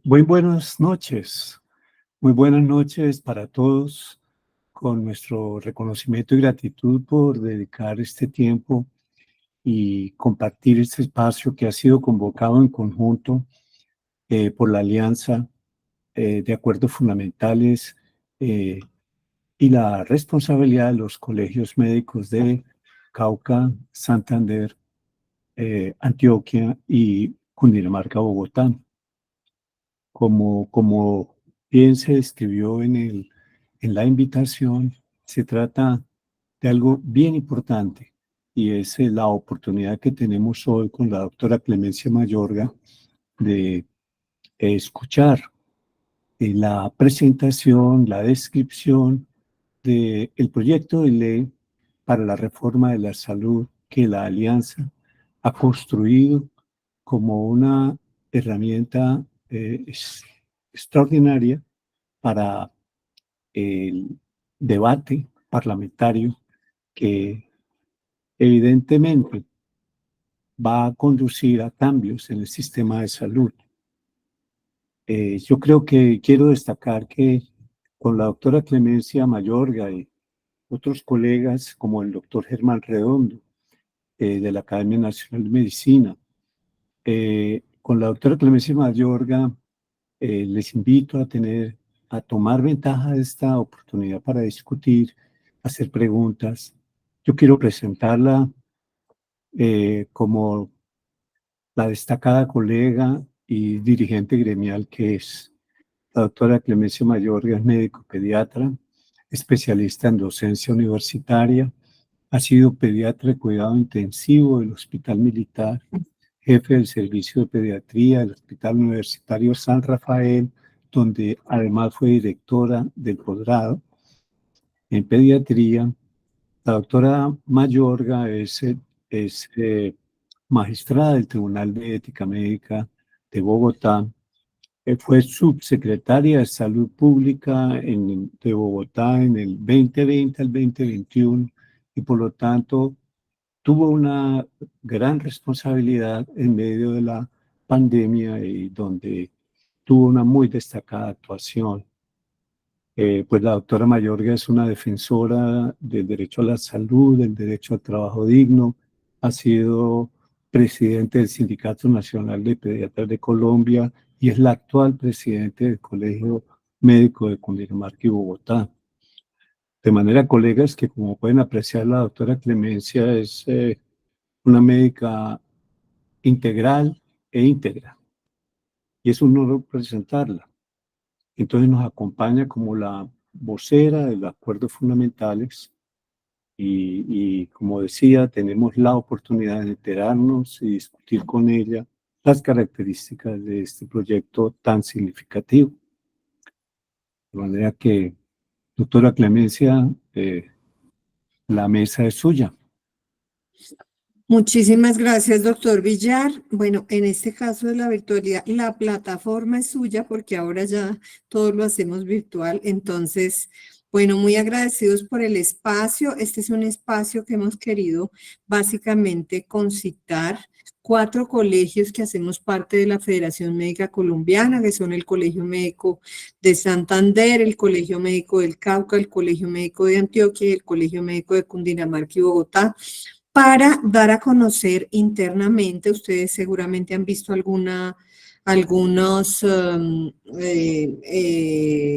Muy buenas noches para todos, con nuestro reconocimiento y gratitud por dedicar este tiempo y compartir este espacio que ha sido convocado en conjunto por la Alianza de Acuerdos Fundamentales eh, y la responsabilidad de los colegios médicos de Cauca, Santander, Antioquia y Cundinamarca, Bogotá. Como bien se describió en la invitación, se trata de algo bien importante y es la oportunidad que tenemos hoy con la doctora Clemencia Mayorga de escuchar la presentación, la descripción del proyecto de ley para la reforma de la salud que la Alianza ha construido como una herramienta extraordinaria para el debate parlamentario que evidentemente va a conducir a cambios en el sistema de salud. Yo creo que quiero destacar que con la doctora Clemencia Mayorga y otros colegas como el doctor Germán Redondo de la Academia Nacional de Medicina, con la doctora Clemencia Mayorga les invito a tomar ventaja de esta oportunidad para discutir, hacer preguntas. Yo quiero presentarla como la destacada colega y dirigente gremial que es. La doctora Clemencia Mayorga es médico pediatra, especialista en docencia universitaria, ha sido pediatra de cuidado intensivo del Hospital Militar, jefe del servicio de pediatría del Hospital Universitario San Rafael, donde además fue directora del posgrado en pediatría. La doctora Mayorga es magistrada del Tribunal de Ética Médica de Bogotá. Fue subsecretaria de Salud Pública de Bogotá en el 2020 al 2021 y por lo tanto tuvo una gran responsabilidad en medio de la pandemia y donde tuvo una muy destacada actuación. Pues la doctora Mayorga es una defensora del derecho a la salud, del derecho al trabajo digno, ha sido presidente del Sindicato Nacional de Pediatras de Colombia y es la actual presidente del Colegio Médico de Cundinamarca y Bogotá. De manera, colegas, que como pueden apreciar, la doctora Clemencia es una médica integral e íntegra, y es un honor presentarla. Entonces nos acompaña como la vocera de los acuerdos fundamentales y como decía, tenemos la oportunidad de enterarnos y discutir con ella las características de este proyecto tan significativo. De manera que, doctora Clemencia, la mesa es suya. Muchísimas gracias, doctor Villar. Bueno, en este caso de la virtualidad, la plataforma es suya porque ahora ya todo lo hacemos virtual. Entonces, bueno, muy agradecidos por el espacio. Este es un espacio que hemos querido básicamente concitar 4 colegios que hacemos parte de la Federación Médica Colombiana, que son el Colegio Médico de Santander, el Colegio Médico del Cauca, el Colegio Médico de Antioquia y el Colegio Médico de Cundinamarca y Bogotá, para dar a conocer internamente. Ustedes seguramente han visto algunas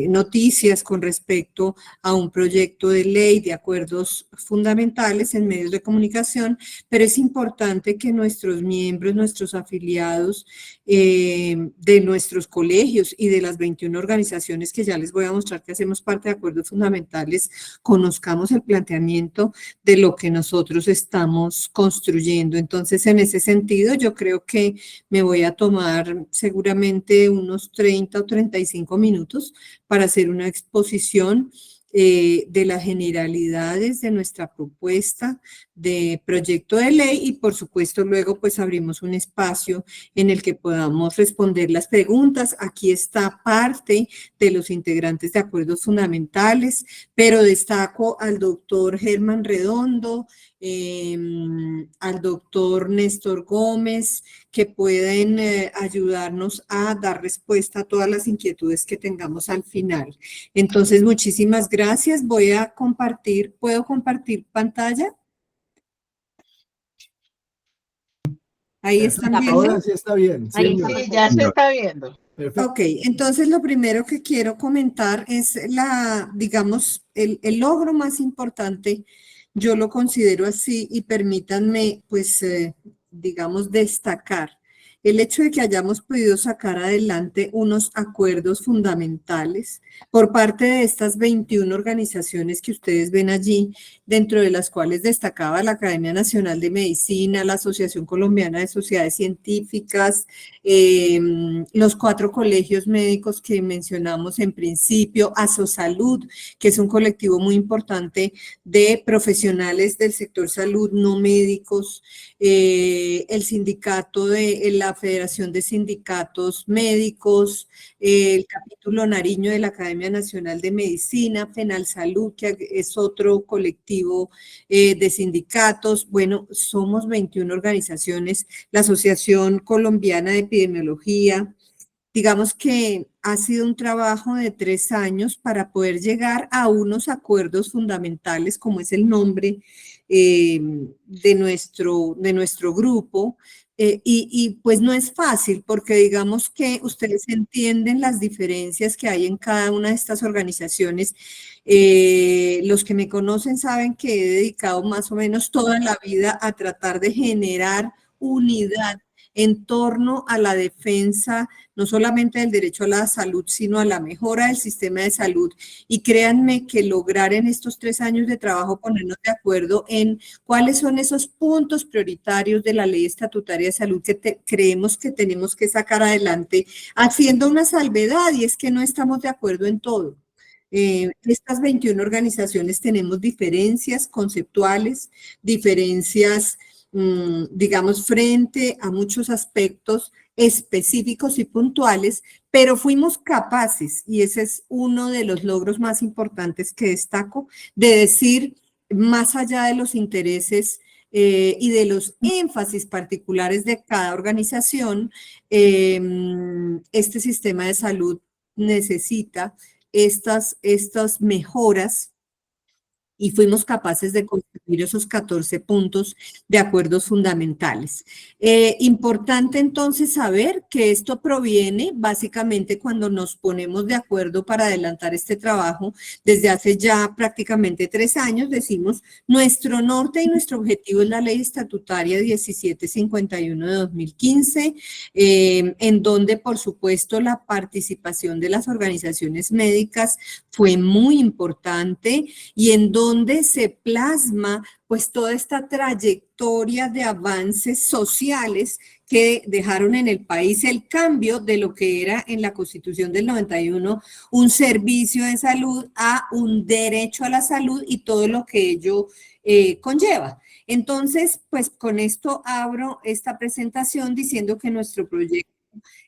noticias con respecto a un proyecto de ley de acuerdos fundamentales en medios de comunicación, pero es importante que nuestros miembros, nuestros afiliados de nuestros colegios y de las 21 organizaciones que ya les voy a mostrar que hacemos parte de acuerdos fundamentales, conozcamos el planteamiento de lo que nosotros estamos construyendo. Entonces, en ese sentido, yo creo que me voy a tomar seguramente unos 30 o 35 minutos para hacer una exposición de las generalidades de nuestra propuesta de proyecto de ley y por supuesto luego pues abrimos un espacio en el que podamos responder las preguntas. Aquí está parte de los integrantes de acuerdos fundamentales, pero destaco al doctor Germán Redondo, al doctor Néstor Gómez, que pueden ayudarnos a dar respuesta a todas las inquietudes que tengamos al final. Entonces, muchísimas gracias. Voy a compartir, ¿puedo compartir pantalla? Ahí están viendo. Ahora sí está bien. Sí, Ahí sí, ya se está viendo. perfecto. Ok, entonces lo primero que quiero comentar es digamos, el logro más importante, yo lo considero así y permítanme, pues, digamos, destacar el hecho de que hayamos podido sacar adelante unos acuerdos fundamentales por parte de estas 21 organizaciones que ustedes ven allí, dentro de las cuales destacaba la Academia Nacional de Medicina, la Asociación Colombiana de Sociedades Científicas, los 4 colegios médicos que mencionamos en principio, Asosalud, que es un colectivo muy importante de profesionales del sector salud no médicos, el sindicato de la Federación de Sindicatos Médicos, el capítulo Nariño de la Academia Nacional de Medicina, Fenalsalud, que es otro colectivo de sindicatos. Bueno, somos 21 organizaciones, la Asociación Colombiana de Epidemiología. Digamos que ha sido un trabajo de 3 años para poder llegar a unos acuerdos fundamentales, como es el nombre de nuestro grupo. Y pues no es fácil porque digamos que ustedes entienden las diferencias que hay en cada una de estas organizaciones. Los que me conocen saben que he dedicado más o menos toda la vida a tratar de generar unidad en torno a la defensa no solamente del derecho a la salud, sino a la mejora del sistema de salud. Y créanme que lograr en estos 3 años de trabajo ponernos de acuerdo en cuáles son esos puntos prioritarios de la ley estatutaria de salud que creemos que tenemos que sacar adelante, haciendo una salvedad, y es que no estamos de acuerdo en todo. Estas 21 organizaciones tenemos diferencias conceptuales, diferencias, digamos, frente a muchos aspectos específicos y puntuales, pero fuimos capaces, y ese es uno de los logros más importantes que destaco, de decir, más allá de los intereses y de los énfasis particulares de cada organización, este sistema de salud necesita estas mejoras, y fuimos capaces de construir esos 14 puntos de acuerdos fundamentales. Importante entonces saber que esto proviene básicamente cuando nos ponemos de acuerdo para adelantar este trabajo. Desde hace ya prácticamente 3 años decimos, nuestro norte y nuestro objetivo es la ley estatutaria 1751 de 2015, en donde por supuesto la participación de las organizaciones médicas fue muy importante, y en donde se plasma pues toda esta trayectoria de avances sociales que dejaron en el país el cambio de lo que era en la Constitución del 91 un servicio de salud a un derecho a la salud y todo lo que ello conlleva. Entonces, pues con esto abro esta presentación diciendo que nuestro proyecto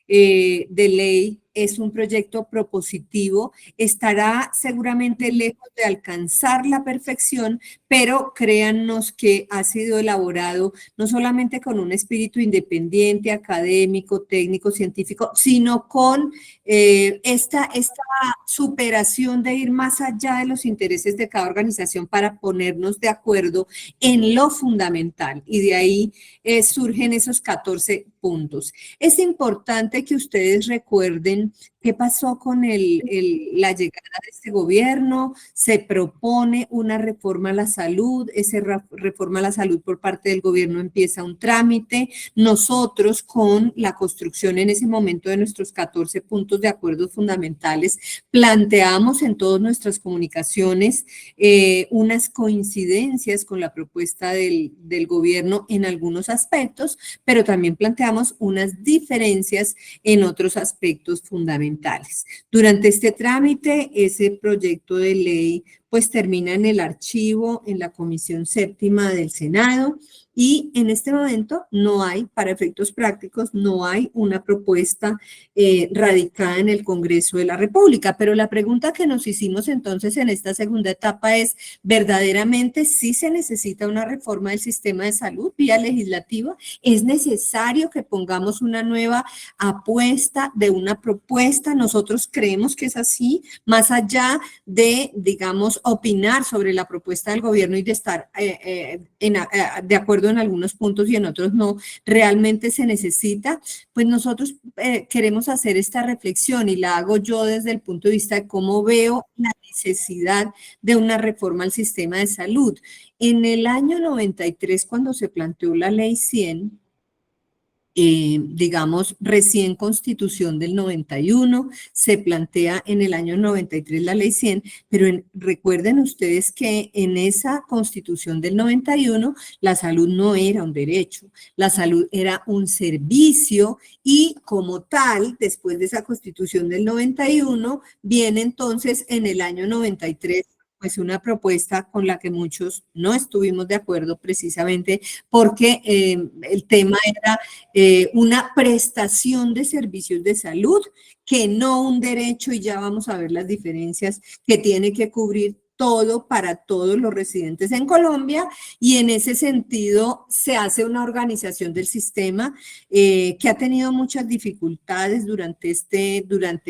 de ley es un proyecto propositivo, estará seguramente lejos de alcanzar la perfección, pero créannos que ha sido elaborado no solamente con un espíritu independiente, académico, técnico, científico, sino con esta superación de ir más allá de los intereses de cada organización para ponernos de acuerdo en lo fundamental, y de ahí surgen esos 14 puntos. Es importante que ustedes recuerden qué pasó con la llegada de este gobierno. Se propone una reforma a la salud, esa reforma a la salud por parte del gobierno empieza un trámite. Nosotros, con la construcción en ese momento de nuestros 14 puntos de acuerdos fundamentales, planteamos en todas nuestras comunicaciones unas coincidencias con la propuesta del gobierno en algunos aspectos, pero también planteamos unas diferencias en otros aspectos fundamentales. Durante este trámite, ese proyecto de ley pues termina en el archivo, en la Comisión Séptima del Senado, y en este momento no hay, para efectos prácticos, no hay una propuesta radicada en el Congreso de la República. Pero la pregunta que nos hicimos entonces en esta segunda etapa es, ¿verdaderamente sí se necesita una reforma del sistema de salud vía legislativa? ¿Es necesario que pongamos una nueva apuesta de una propuesta? Nosotros creemos que es así, más allá de, digamos, opinar sobre la propuesta del gobierno y de estar de acuerdo en algunos puntos y en otros no, realmente se necesita. Pues nosotros queremos hacer esta reflexión y la hago yo desde el punto de vista de cómo veo la necesidad de una reforma al sistema de salud. En el año 93, cuando se planteó la Ley 100, digamos, recién Constitución del 91, se plantea en el año 93 la Ley 100, pero recuerden ustedes que en esa Constitución del 91 la salud no era un derecho, la salud era un servicio y como tal, después de esa Constitución del 91, viene entonces en el año 93 pues una propuesta con la que muchos no estuvimos de acuerdo precisamente porque el tema era una prestación de servicios de salud que no un derecho, y ya vamos a ver las diferencias que tiene que cubrir todo para todos los residentes en Colombia, y en ese sentido se hace una organización del sistema que ha tenido muchas dificultades durante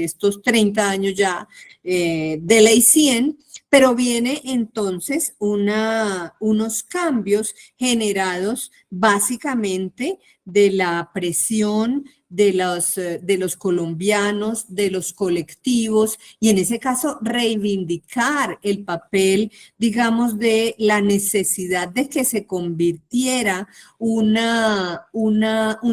estos 30 años ya de Ley 100, pero viene entonces unos cambios generados básicamente de la presión de los colombianos, de los colectivos, y en ese caso reivindicar el papel, digamos, de la necesidad de que se convirtiera un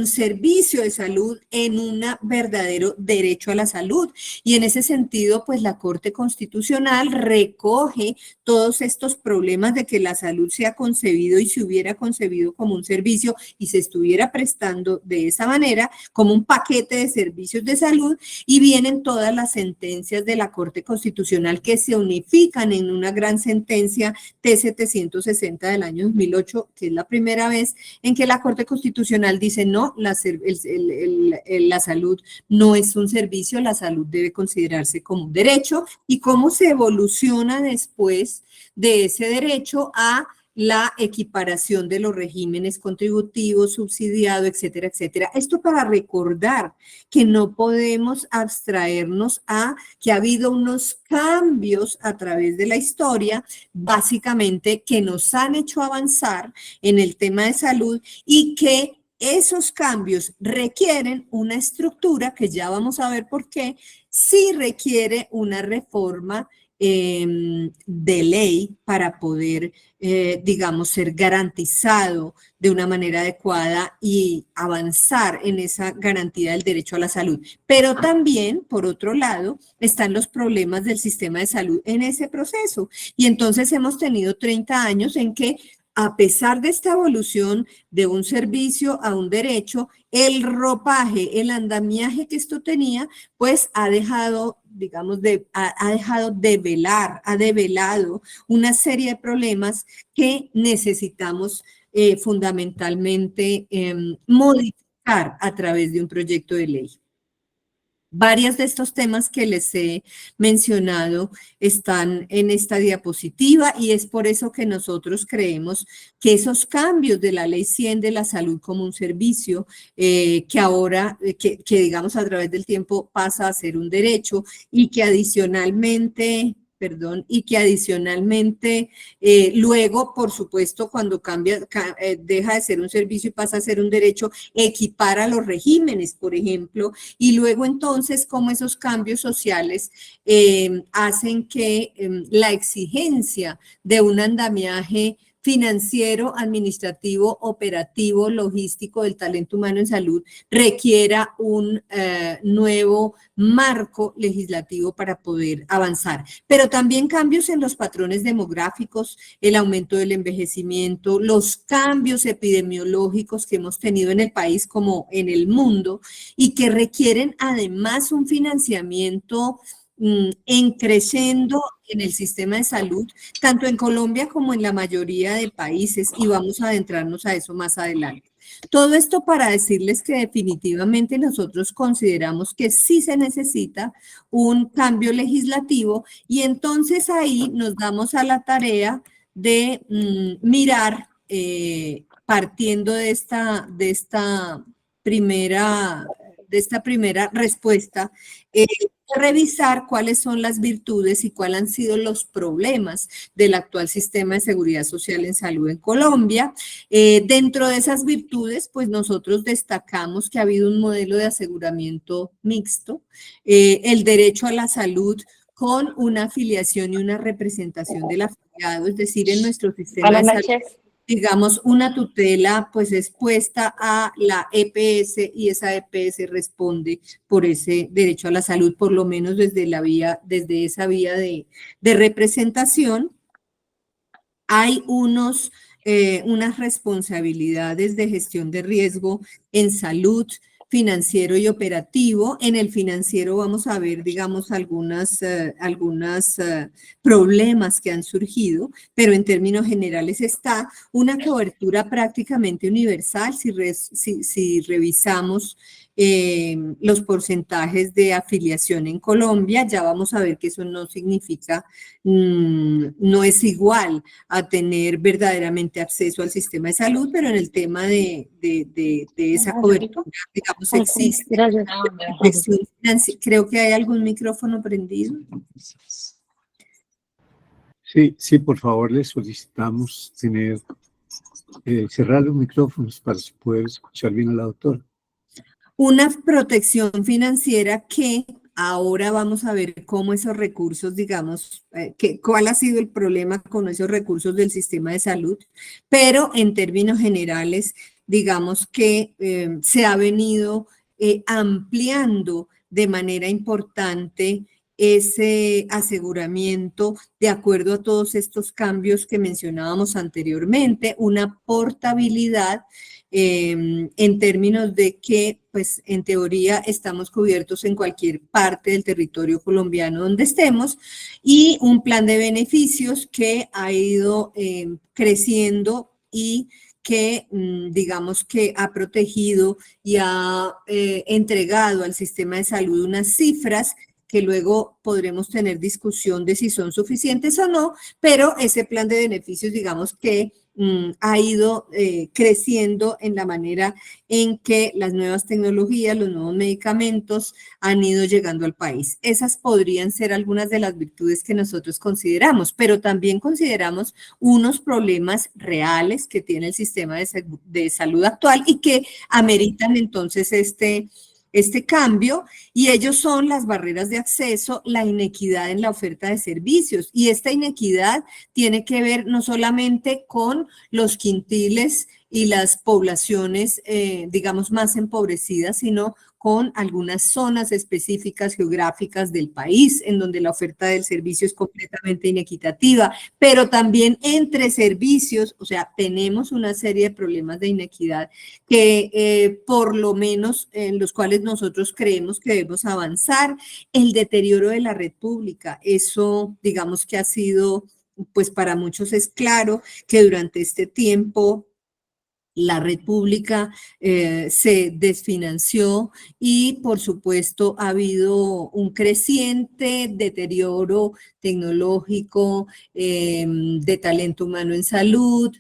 servicio de salud en un verdadero derecho a la salud. Y en ese sentido, pues la Corte Constitucional recoge todos estos problemas de que la salud se ha concebido y se hubiera concebido como un servicio y se estuviera prestando de esa manera, como un paquete de servicios de salud, y vienen todas las sentencias de la Corte Constitucional que se unifican en una gran sentencia T-760 del año 2008, que es la primera vez en que la Corte Constitucional dice no, la salud no es un servicio, la salud debe considerarse como un derecho, y cómo se evoluciona después de ese derecho a la equiparación de los regímenes contributivos, subsidiado, etcétera, etcétera. Esto para recordar que no podemos abstraernos a que ha habido unos cambios a través de la historia, básicamente que nos han hecho avanzar en el tema de salud y que esos cambios requieren una estructura, que ya vamos a ver por qué, sí requiere una reforma de ley para poder, digamos, ser garantizado de una manera adecuada y avanzar en esa garantía del derecho a la salud. Pero también, por otro lado, están los problemas del sistema de salud en ese proceso. Y entonces hemos tenido 30 años en que, a pesar de esta evolución de un servicio a un derecho, el ropaje, el andamiaje que esto tenía, pues ha dejado, digamos, ha dejado ha develado una serie de problemas que necesitamos fundamentalmente modificar a través de un proyecto de ley. Varios de estos temas que les he mencionado están en esta diapositiva y es por eso que nosotros creemos que esos cambios de la Ley 100 de la salud como un servicio, que ahora, que digamos a través del tiempo pasa a ser un derecho y que adicionalmente... luego, por supuesto, cuando cambia, deja de ser un servicio y pasa a ser un derecho, equipara los regímenes, por ejemplo, y luego entonces cómo esos cambios sociales hacen que la exigencia de un andamiaje financiero, administrativo, operativo, logístico del talento humano en salud requiera un nuevo marco legislativo para poder avanzar. Pero también cambios en los patrones demográficos, el aumento del envejecimiento, los cambios epidemiológicos que hemos tenido en el país como en el mundo y que requieren además un financiamiento en creciendo en el sistema de salud, tanto en Colombia como en la mayoría de países, y vamos a adentrarnos a eso más adelante. Todo esto para decirles que definitivamente nosotros consideramos que sí se necesita un cambio legislativo, y entonces ahí nos damos a la tarea de mirar, partiendo de esta primera respuesta, revisar cuáles son las virtudes y cuáles han sido los problemas del actual sistema de seguridad social en salud en Colombia. Dentro de esas virtudes, pues nosotros destacamos que ha habido un modelo de aseguramiento mixto, el derecho a la salud con una afiliación y una representación del afiliado, es decir, en nuestro sistema Buenas de salud, noches. digamos, una tutela pues es puesta a la EPS, y esa EPS responde por ese derecho a la salud, por lo menos desde esa vía de representación. Hay unas responsabilidades de gestión de riesgo en salud, financiero y operativo. En el financiero vamos a ver, digamos, algunos problemas que han surgido, pero en términos generales está una cobertura prácticamente universal. Si revisamos los porcentajes de afiliación en Colombia, ya vamos a ver que eso no significa, no es igual a tener verdaderamente acceso al sistema de salud, pero en el tema de esa cobertura, digamos, existe. Creo que hay algún micrófono prendido. Sí, por favor, le solicitamos cerrar los micrófonos para poder escuchar bien a la doctora. Una protección financiera que ahora vamos a ver cómo esos recursos, digamos, cuál ha sido el problema con esos recursos del sistema de salud, pero en términos generales, digamos que se ha venido ampliando de manera importante ese aseguramiento de acuerdo a todos estos cambios que mencionábamos anteriormente, una portabilidad en términos de que, pues, en teoría estamos cubiertos en cualquier parte del territorio colombiano donde estemos, y un plan de beneficios que ha ido creciendo y que, digamos, que ha protegido y ha entregado al sistema de salud unas cifras que luego podremos tener discusión de si son suficientes o no, pero ese plan de beneficios, digamos que ha ido creciendo en la manera en que las nuevas tecnologías, los nuevos medicamentos han ido llegando al país. Esas podrían ser algunas de las virtudes que nosotros consideramos, pero también consideramos unos problemas reales que tiene el sistema de salud actual y que ameritan entonces este cambio, y ellos son las barreras de acceso, la inequidad en la oferta de servicios, y esta inequidad tiene que ver no solamente con los quintiles y las poblaciones, digamos, más empobrecidas, sino con algunas zonas específicas geográficas del país en donde la oferta del servicio es completamente inequitativa, pero también entre servicios, o sea, tenemos una serie de problemas de inequidad que por lo menos en los cuales nosotros creemos que debemos avanzar. El deterioro de la red pública, eso digamos que ha sido, pues para muchos es claro que durante este tiempo la red pública se desfinanció, y por supuesto ha habido un creciente deterioro tecnológico, de talento humano en salud,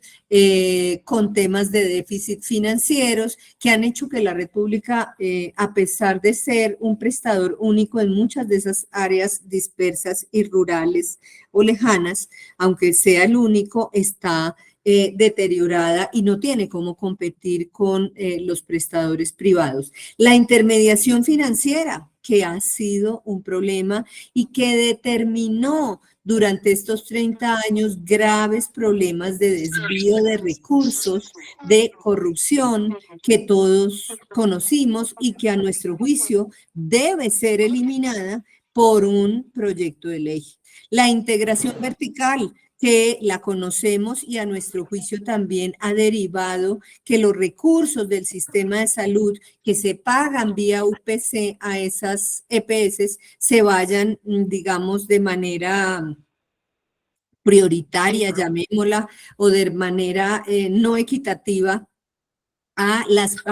con temas de déficit financieros que han hecho que la red pública, a pesar de ser un prestador único en muchas de esas áreas dispersas y rurales o lejanas, aunque sea el único, está deteriorada y no tiene cómo competir con los prestadores privados. La intermediación financiera, que ha sido un problema y que determinó durante estos 30 años graves problemas de desvío de recursos, de corrupción, que todos conocimos y que a nuestro juicio debe ser eliminada por un proyecto de ley. La integración vertical, que la conocemos y a nuestro juicio también ha derivado que los recursos del sistema de salud que se pagan vía UPC a esas EPS se vayan, digamos, de manera prioritaria, llamémosla, o de manera no equitativa a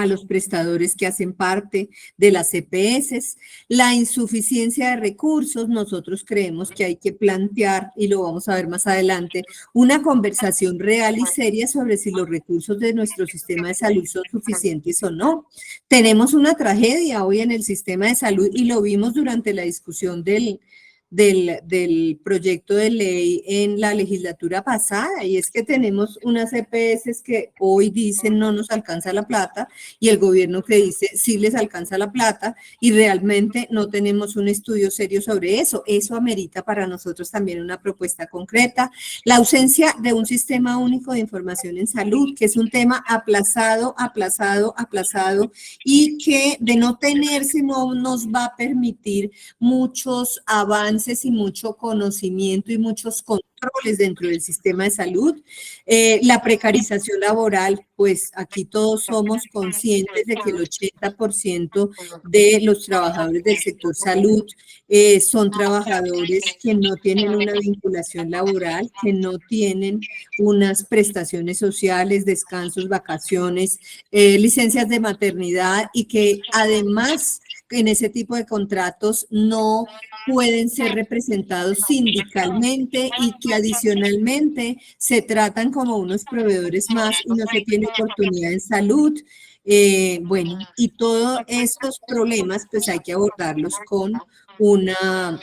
los prestadores que hacen parte de las EPS. La insuficiencia de recursos, nosotros creemos que hay que plantear, y lo vamos a ver más adelante, una conversación real y seria sobre si los recursos de nuestro sistema de salud son suficientes o no. Tenemos una tragedia hoy en el sistema de salud y lo vimos durante la discusión del proyecto de ley en la legislatura pasada, y es que tenemos unas EPS que hoy dicen no nos alcanza la plata y el gobierno que dice sí les alcanza la plata, y realmente no tenemos un estudio serio sobre eso. Eso amerita para nosotros también una propuesta concreta. La ausencia de un sistema único de información en salud, que es un tema aplazado, y que de no tenerse no nos va a permitir muchos avances y mucho conocimiento y muchos controles dentro del sistema de salud. La precarización laboral, pues aquí todos somos conscientes de que el 80% de los trabajadores del sector salud son trabajadores que no tienen una vinculación laboral, que no tienen unas prestaciones sociales, descansos, vacaciones, licencias de maternidad, y que además en ese tipo de contratos no pueden ser representados sindicalmente y que adicionalmente se tratan como unos proveedores más y no se tiene oportunidad en salud. Bueno, y todos estos problemas pues hay que abordarlos con una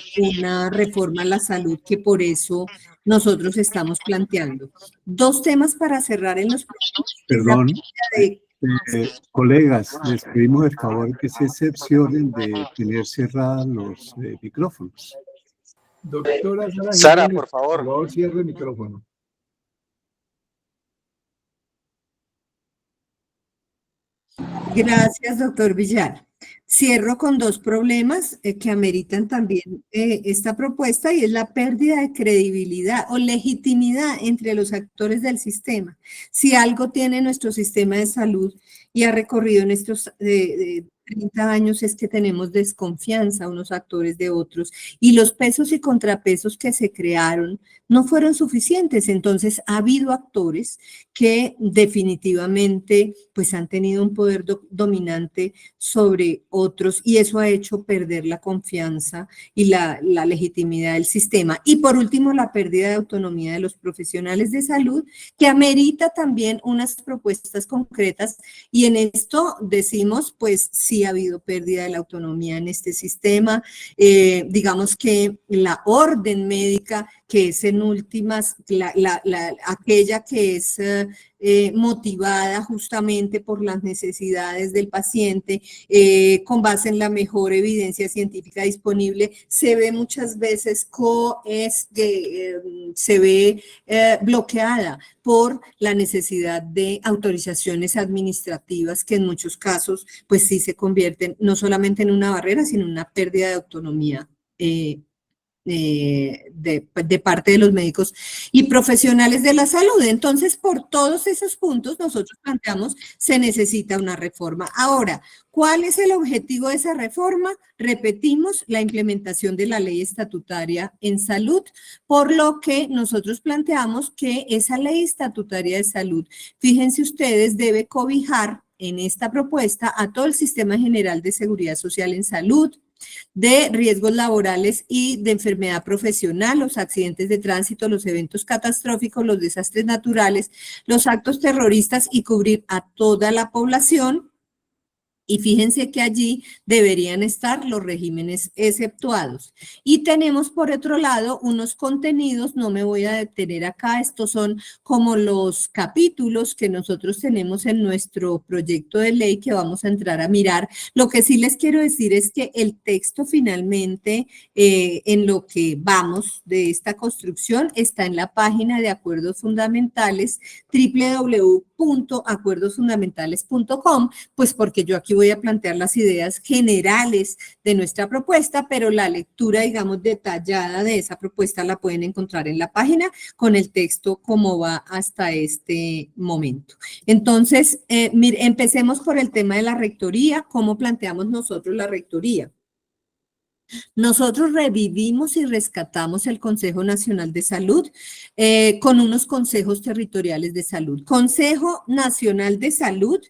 reforma a la salud, que por eso nosotros estamos planteando. Dos temas para cerrar en los Perdón. Colegas, les pedimos el favor que se excepcionen de tener cerrados los micrófonos. Doctora Sara, por favor. Luego cierre el micrófono. Gracias, doctor Villar. Cierro con dos problemas que ameritan también esta propuesta, y es la pérdida de credibilidad o legitimidad entre los actores del sistema. Si algo tiene nuestro sistema de salud y ha recorrido en estos 30 años, es que tenemos desconfianza unos actores de otros, y los pesos y contrapesos que se crearon no fueron suficientes. Entonces ha habido actores que definitivamente pues han tenido un poder dominante sobre otros, y eso ha hecho perder la confianza y la legitimidad del sistema. Y por último, la pérdida de autonomía de los profesionales de salud, que amerita también unas propuestas concretas, y en esto decimos pues sí ha habido pérdida de la autonomía en este sistema. Digamos que la orden médica, que es en últimas aquella que es motivada justamente por las necesidades del paciente, con base en la mejor evidencia científica disponible, se ve muchas veces bloqueada por la necesidad de autorizaciones administrativas, que en muchos casos pues sí se convierten no solamente en una barrera, sino en una pérdida de autonomía de parte de los médicos y profesionales de la salud. Entonces, por todos esos puntos, nosotros planteamos, se necesita una reforma. Ahora, ¿cuál es el objetivo de esa reforma? Repetimos, la implementación de la ley estatutaria en salud, por lo que nosotros planteamos que esa ley estatutaria de salud, fíjense ustedes, debe cobijar en esta propuesta a todo el sistema general de seguridad social en salud, de riesgos laborales y de enfermedad profesional, los accidentes de tránsito, los eventos catastróficos, los desastres naturales, los actos terroristas, y cubrir a toda la población. Y fíjense que allí deberían estar los regímenes exceptuados. Y tenemos por otro lado unos contenidos, no me voy a detener acá, estos son como los capítulos que nosotros tenemos en nuestro proyecto de ley que vamos a entrar a mirar. Lo que sí les quiero decir es que el texto finalmente en lo que vamos de esta construcción está en la página de acuerdos fundamentales www.acuerdosfundamentales.org. ley.acuerdosfundamentales.com, pues porque yo aquí voy a plantear las ideas generales de nuestra propuesta, pero la lectura, digamos, detallada de esa propuesta la pueden encontrar en la página con el texto como va hasta este momento. Entonces, empecemos por el tema de la rectoría. ¿Cómo planteamos nosotros la rectoría? Nosotros revivimos y rescatamos el Consejo Nacional de Salud con unos consejos territoriales de salud. Consejo Nacional de Salud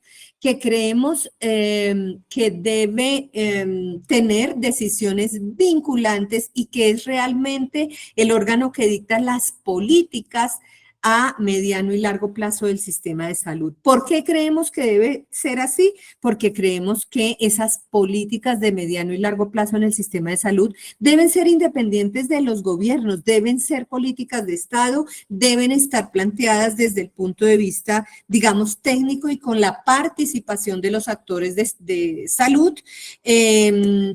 que creemos que debe tener decisiones vinculantes y que es realmente el órgano que dicta las políticas a mediano y largo plazo del sistema de salud. ¿Por qué creemos que debe ser así? Porque creemos que esas políticas de mediano y largo plazo en el sistema de salud deben ser independientes de los gobiernos, deben ser políticas de Estado, deben estar planteadas desde el punto de vista, digamos, técnico y con la participación de los actores de salud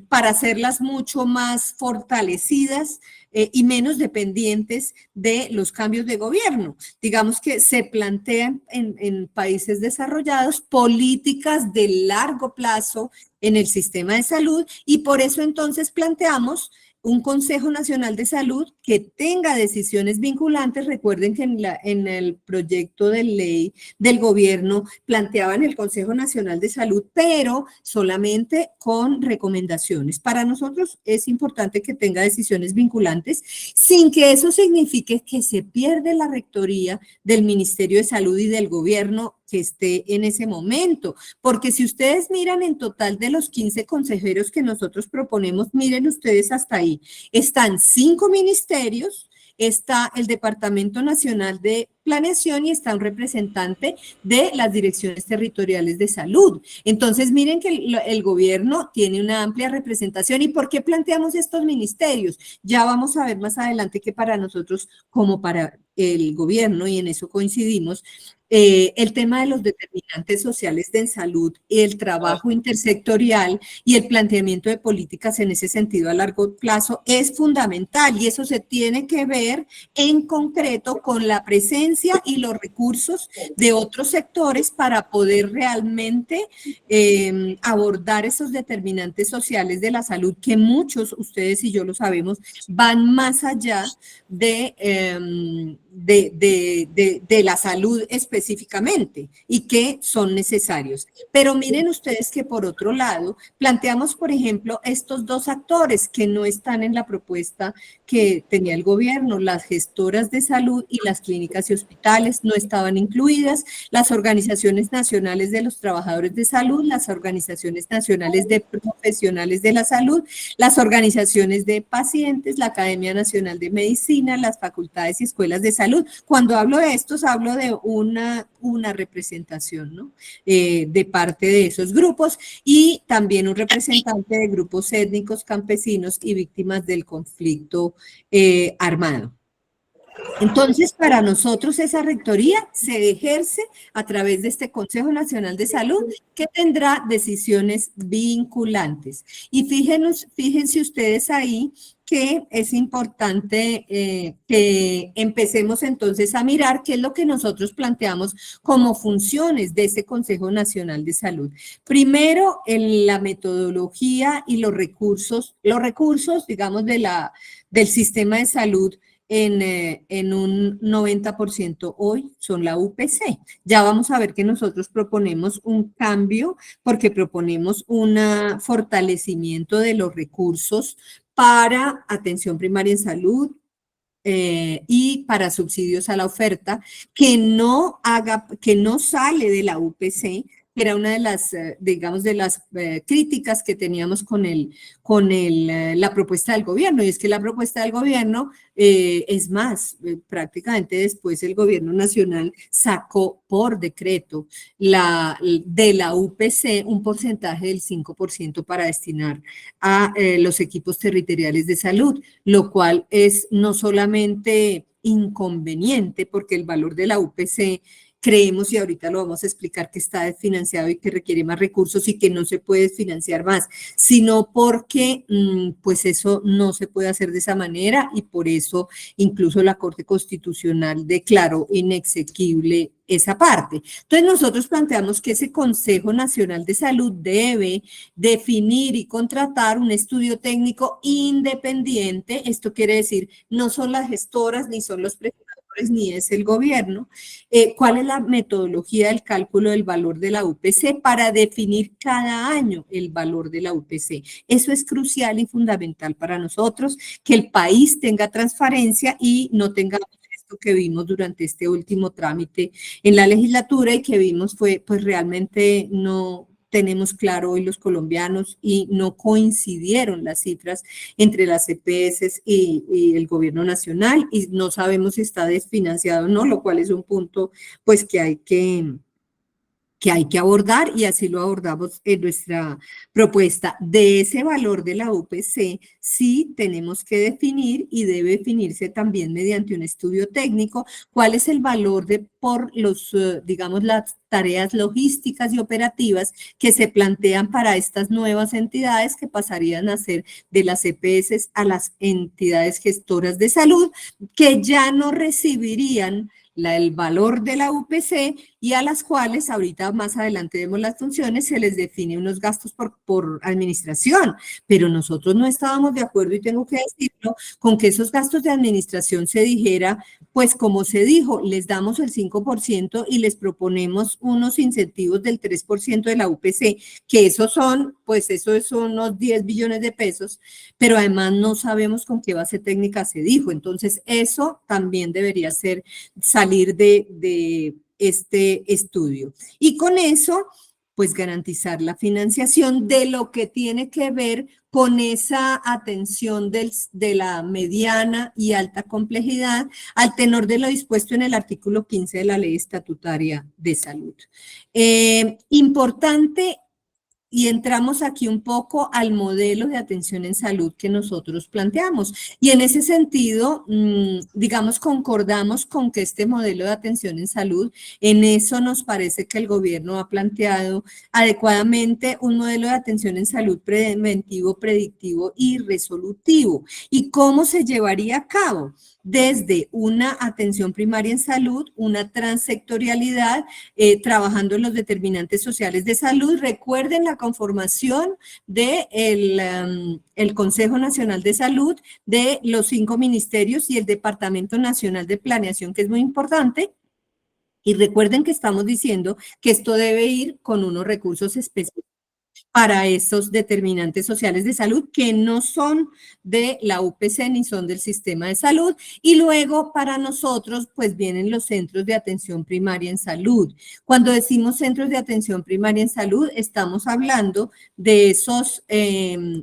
para hacerlas mucho más fortalecidas y menos dependientes de los cambios de gobierno. Digamos que se plantean en países desarrollados políticas de largo plazo en el sistema de salud y por eso entonces planteamos un Consejo Nacional de Salud que tenga decisiones vinculantes. Recuerden que en el proyecto de ley del gobierno planteaban el Consejo Nacional de Salud, pero solamente con recomendaciones. Para nosotros es importante que tenga decisiones vinculantes, sin que eso signifique que se pierde la rectoría del Ministerio de Salud y del gobierno que esté en ese momento, porque si ustedes miran en total de los 15 consejeros que nosotros proponemos, miren ustedes hasta ahí, están 5 ministerios, está el Departamento Nacional de Planeación y está un representante de las direcciones territoriales de salud. Entonces, miren que el gobierno tiene una amplia representación. ¿Y por qué planteamos estos ministerios? Ya vamos a ver más adelante que para nosotros, como para el gobierno, y en eso coincidimos, el tema de los determinantes sociales de salud, el trabajo intersectorial y el planteamiento de políticas en ese sentido a largo plazo es fundamental y eso se tiene que ver en concreto con la presencia y los recursos de otros sectores para poder realmente abordar esos determinantes sociales de la salud que muchos, ustedes y yo lo sabemos, van más allá de la salud específicamente y que son necesarios. Pero miren ustedes que por otro lado planteamos, por ejemplo, estos dos actores que no están en la propuesta que tenía el gobierno, las gestoras de salud y las clínicas y hospitales no estaban incluidas, las organizaciones nacionales de los trabajadores de salud, las organizaciones nacionales de profesionales de la salud, las organizaciones de pacientes, la Academia Nacional de Medicina, las facultades y escuelas de salud. Cuando hablo de estos, hablo de una representación, ¿no? De parte de esos grupos y también un representante de grupos étnicos, campesinos y víctimas del conflicto armado. Entonces, para nosotros esa rectoría se ejerce a través de este Consejo Nacional de Salud que tendrá decisiones vinculantes. Y fíjense ustedes ahí que es importante que empecemos entonces a mirar qué es lo que nosotros planteamos como funciones de ese Consejo Nacional de Salud. Primero, la metodología y los recursos, digamos, del sistema de salud en un 90% hoy son la UPC. Ya vamos a ver que nosotros proponemos un cambio porque proponemos un fortalecimiento de los recursos para atención primaria en salud y para subsidios a la oferta que no sale de la UPC, que era una de las, digamos, de las críticas que teníamos con la propuesta del gobierno, y es que la propuesta del gobierno, es más, prácticamente después el gobierno nacional sacó por decreto de la UPC un porcentaje del 5% para destinar a los equipos territoriales de salud, lo cual es no solamente inconveniente porque el valor de la UPC creemos, y ahorita lo vamos a explicar, que está desfinanciado y que requiere más recursos y que no se puede financiar más, sino porque pues eso no se puede hacer de esa manera y por eso incluso la Corte Constitucional declaró inexequible esa parte. Entonces nosotros planteamos que ese Consejo Nacional de Salud debe definir y contratar un estudio técnico independiente. Esto quiere decir, no son las gestoras ni son los prestadores ni es el gobierno. ¿Cuál es la metodología del cálculo del valor de la UPC para definir cada año el valor de la UPC? Eso es crucial y fundamental para nosotros, que el país tenga transparencia y no tenga que vimos durante este último trámite en la legislatura y que vimos fue, pues realmente no tenemos claro hoy los colombianos y no coincidieron las cifras entre las EPS y el gobierno nacional y no sabemos si está desfinanciado o no, lo cual es un punto pues que hay que abordar y así lo abordamos en nuestra propuesta. De ese valor de la UPC, sí tenemos que definir y debe definirse también mediante un estudio técnico cuál es el valor por los, digamos, las tareas logísticas y operativas que se plantean para estas nuevas entidades que pasarían a ser de las EPS a las entidades gestoras de salud, que ya no recibirían el valor de la UPC y a las cuales, ahorita más adelante vemos las funciones, se les define unos gastos por administración, pero nosotros no estábamos de acuerdo, y tengo que decirlo, con que esos gastos de administración se dijera, pues como se dijo, les damos el 5% y les proponemos unos incentivos del 3% de la UPC, que esos son, pues eso son unos 10 billones de pesos, pero además no sabemos con qué base técnica se dijo, entonces eso también debería salir de este estudio. Y con eso, pues garantizar la financiación de lo que tiene que ver con esa atención de la mediana y alta complejidad al tenor de lo dispuesto en el artículo 15 de la Ley Estatutaria de Salud. Importante. Y entramos aquí un poco al modelo de atención en salud que nosotros planteamos. Y en ese sentido, digamos, concordamos con que este modelo de atención en salud, en eso nos parece que el gobierno ha planteado adecuadamente un modelo de atención en salud preventivo, predictivo y resolutivo. ¿Y cómo se llevaría a cabo? Desde una atención primaria en salud, una transsectorialidad, trabajando en los determinantes sociales de salud. Recuerden la conformación del Consejo Nacional de Salud, de los 5 ministerios y el Departamento Nacional de Planeación, que es muy importante. Y recuerden que estamos diciendo que esto debe ir con unos recursos específicos para esos determinantes sociales de salud que no son de la UPC ni son del sistema de salud. Y luego para nosotros pues vienen los centros de atención primaria en salud. Cuando decimos centros de atención primaria en salud, estamos hablando de esos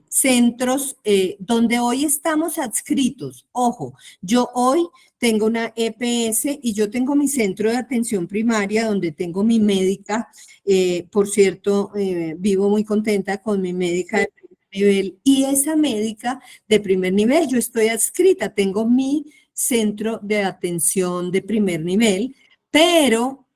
centros donde hoy estamos adscritos. Ojo, yo hoy tengo una EPS y yo tengo mi centro de atención primaria donde tengo mi médica. Por cierto, vivo muy contenta con mi médica de primer nivel y esa médica de primer nivel, yo estoy adscrita, tengo mi centro de atención de primer nivel, pero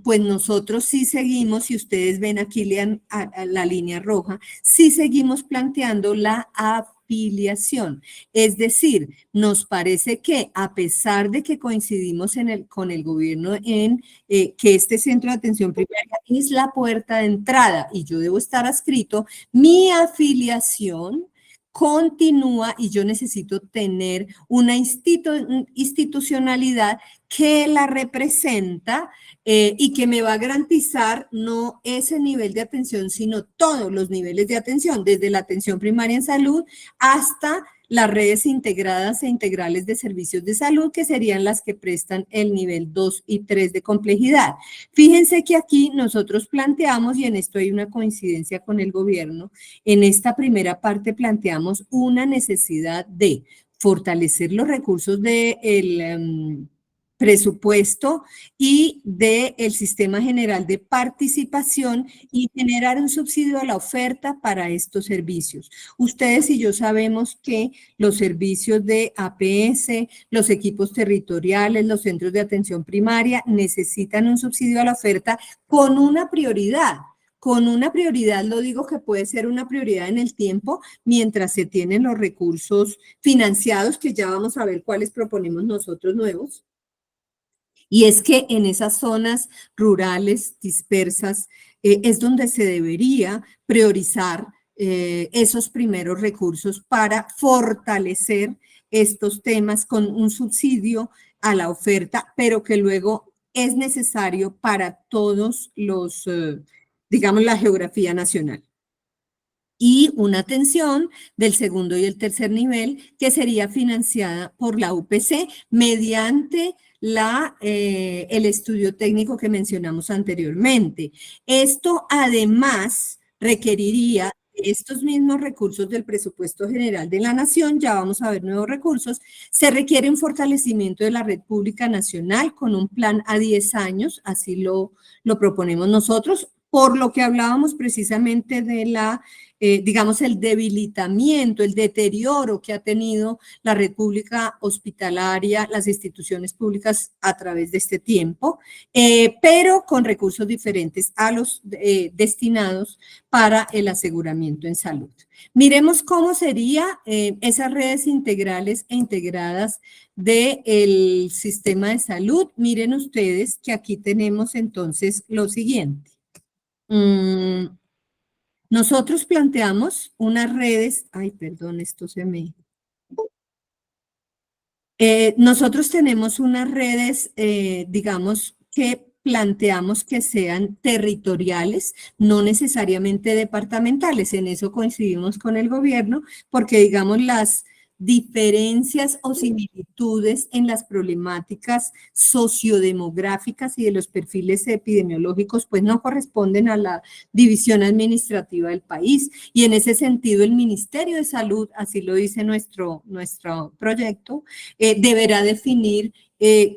pues nosotros sí seguimos, si ustedes ven aquí a la línea roja, sí seguimos planteando la afiliación. Es decir, nos parece que a pesar de que coincidimos con el gobierno en que este centro de atención primaria es la puerta de entrada y yo debo estar adscrito, mi afiliación continúa y yo necesito tener una institucionalidad que la representa y que me va a garantizar no ese nivel de atención, sino todos los niveles de atención, desde la atención primaria en salud hasta las redes integradas e integrales de servicios de salud, que serían las que prestan el nivel 2 y 3 de complejidad. Fíjense que aquí nosotros planteamos, y en esto hay una coincidencia con el gobierno, en esta primera parte planteamos una necesidad de fortalecer los recursos presupuesto y del Sistema General de Participación y generar un subsidio a la oferta para estos servicios. Ustedes y yo sabemos que los servicios de APS, los equipos territoriales, los centros de atención primaria necesitan un subsidio a la oferta con una prioridad. Con una prioridad, lo digo que puede ser una prioridad en el tiempo mientras se tienen los recursos financiados, que ya vamos a ver cuáles proponemos nosotros nuevos. Y es que en esas zonas rurales dispersas es donde se debería priorizar esos primeros recursos para fortalecer estos temas con un subsidio a la oferta, pero que luego es necesario para todos los, digamos, la geografía nacional. Y una atención del segundo y el tercer nivel que sería financiada por la UPC mediante el estudio técnico que mencionamos anteriormente. Esto además requeriría estos mismos recursos del presupuesto general de la nación, ya vamos a ver nuevos recursos, se requiere un fortalecimiento de la red pública nacional con un plan a 10 años, así lo proponemos nosotros, por lo que hablábamos precisamente de digamos, el debilitamiento, el deterioro que ha tenido la red pública hospitalaria, las instituciones públicas a través de este tiempo, pero con recursos diferentes a los destinados para el aseguramiento en salud. Miremos cómo serían esas redes integrales e integradas del sistema de salud. Miren ustedes que aquí tenemos entonces lo siguiente. Nosotros planteamos unas redes, nosotros tenemos unas redes, digamos, que planteamos que sean territoriales, no necesariamente departamentales. En eso coincidimos con el gobierno, porque, digamos, las diferencias o similitudes en las problemáticas sociodemográficas y de los perfiles epidemiológicos, pues no corresponden a la división administrativa del país. Y en ese sentido, el Ministerio de Salud, así lo dice nuestro proyecto, deberá definir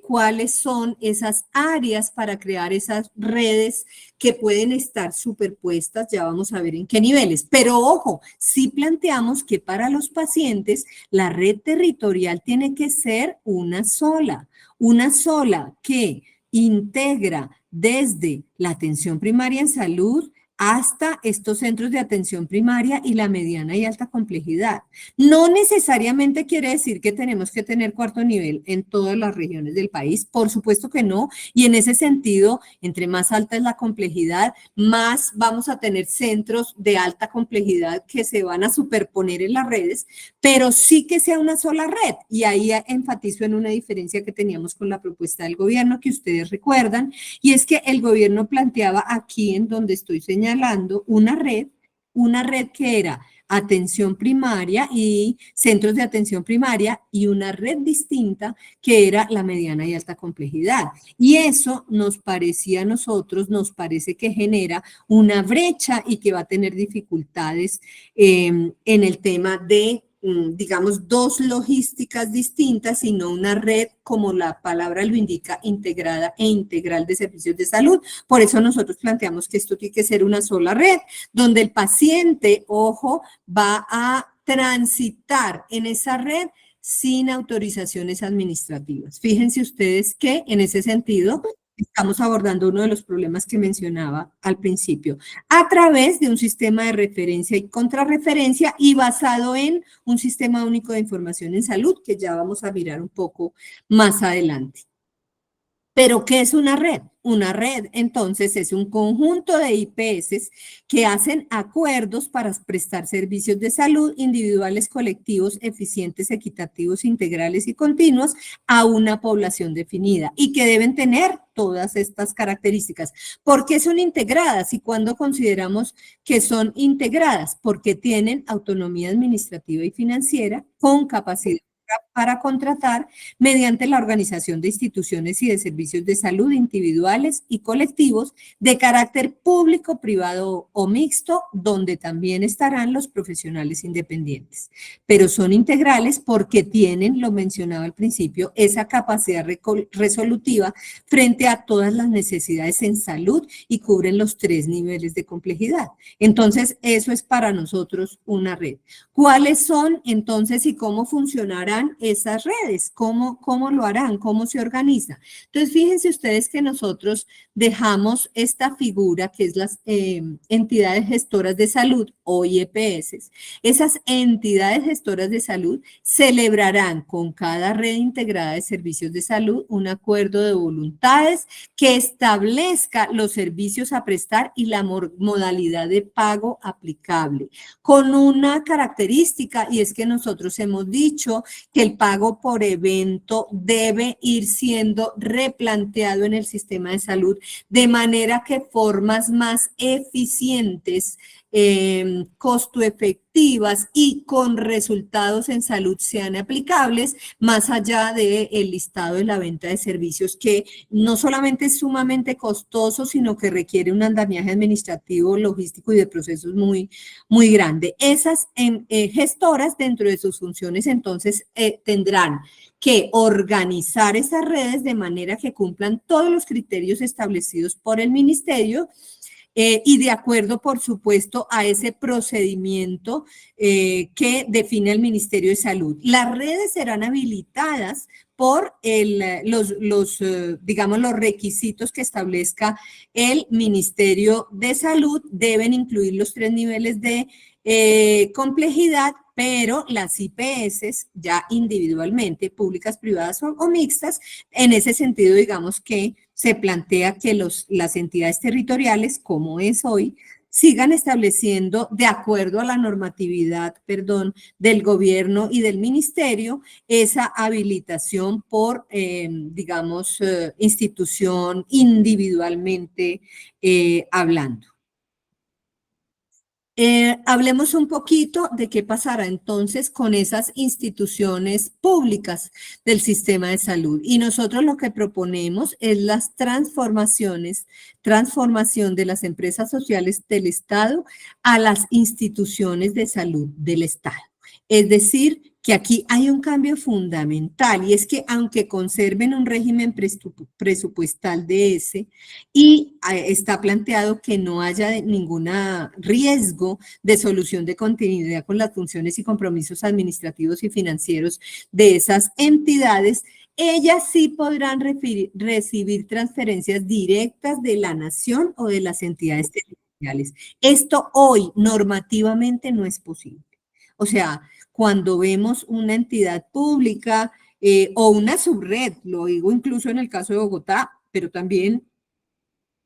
cuáles son esas áreas para crear esas redes que pueden estar superpuestas, ya vamos a ver en qué niveles. Pero ojo, sí planteamos que para los pacientes la red territorial tiene que ser una sola que integra desde la atención primaria en salud hasta estos centros de atención primaria y la mediana y alta complejidad. No necesariamente quiere decir que tenemos que tener cuarto nivel en todas las regiones del país, por supuesto que no, y en ese sentido, entre más alta es la complejidad, más vamos a tener centros de alta complejidad que se van a superponer en las redes, pero sí que sea una sola red, y ahí enfatizo en una diferencia que teníamos con la propuesta del gobierno que ustedes recuerdan, y es que el gobierno planteaba aquí en donde estoy señalando una red que era atención primaria y centros de atención primaria y una red distinta que era la mediana y alta complejidad. Y eso nos parecía a nosotros, nos parece que genera una brecha y que va a tener dificultades en el tema de, digamos, dos logísticas distintas, sino una red, como la palabra lo indica, integrada e integral de servicios de salud. Por eso nosotros planteamos que esto tiene que ser una sola red, donde el paciente, ojo, va a transitar en esa red sin autorizaciones administrativas. Fíjense ustedes que en ese sentido estamos abordando uno de los problemas que mencionaba al principio, a través de un sistema de referencia y contrarreferencia y basado en un sistema único de información en salud, que ya vamos a mirar un poco más adelante. ¿Pero qué es una red? Una red, entonces, es un conjunto de IPS que hacen acuerdos para prestar servicios de salud individuales, colectivos, eficientes, equitativos, integrales y continuos a una población definida y que deben tener todas estas características. ¿Por qué son integradas y cuándo consideramos que son integradas? Porque tienen autonomía administrativa y financiera con capacidad para contratar mediante la organización de instituciones y de servicios de salud individuales y colectivos de carácter público, privado o mixto, donde también estarán los profesionales independientes. Pero son integrales porque tienen, lo mencionaba al principio, esa capacidad resolutiva frente a todas las necesidades en salud y cubren los 3 niveles de complejidad. Entonces, eso es para nosotros una red. ¿Cuáles son entonces y cómo funcionarán esas redes? ¿Cómo lo harán? ¿Cómo se organiza? Entonces, fíjense ustedes que nosotros dejamos esta figura que es las entidades gestoras de salud o IEPS. Esas entidades gestoras de salud celebrarán con cada red integrada de servicios de salud un acuerdo de voluntades que establezca los servicios a prestar y la modalidad de pago aplicable, con una característica, y es que nosotros hemos dicho que el pago por evento debe ir siendo replanteado en el sistema de salud de manera que formas más eficientes, costo efectivas y con resultados en salud sean aplicables, más allá del listado de la venta de servicios que no solamente es sumamente costoso, sino que requiere un andamiaje administrativo, logístico y de procesos muy, muy grande. Esas gestoras dentro de sus funciones entonces tendrán que organizar esas redes de manera que cumplan todos los criterios establecidos por el ministerio y de acuerdo, por supuesto, a ese procedimiento que define el Ministerio de Salud. Las redes serán habilitadas por digamos, los requisitos que establezca el Ministerio de Salud. Deben incluir los 3 niveles de complejidad, pero las IPS ya individualmente, públicas, privadas o mixtas, en ese sentido, digamos que se plantea que las entidades territoriales, como es hoy, sigan estableciendo, de acuerdo a la normatividad, del gobierno y del ministerio, esa habilitación por, digamos, institución individualmente hablando. Hablemos un poquito de qué pasará entonces con esas instituciones públicas del sistema de salud. Y nosotros lo que proponemos es las transformación de las empresas sociales del Estado a las instituciones de salud del Estado. Es decir, que aquí hay un cambio fundamental y es que aunque conserven un régimen presupuestal de ese y está planteado que no haya ningún riesgo de solución de continuidad con las funciones y compromisos administrativos y financieros de esas entidades, ellas sí podrán recibir transferencias directas de la nación o de las entidades territoriales. Esto hoy normativamente no es posible. O sea, cuando vemos una entidad pública o una subred, lo digo incluso en el caso de Bogotá, pero también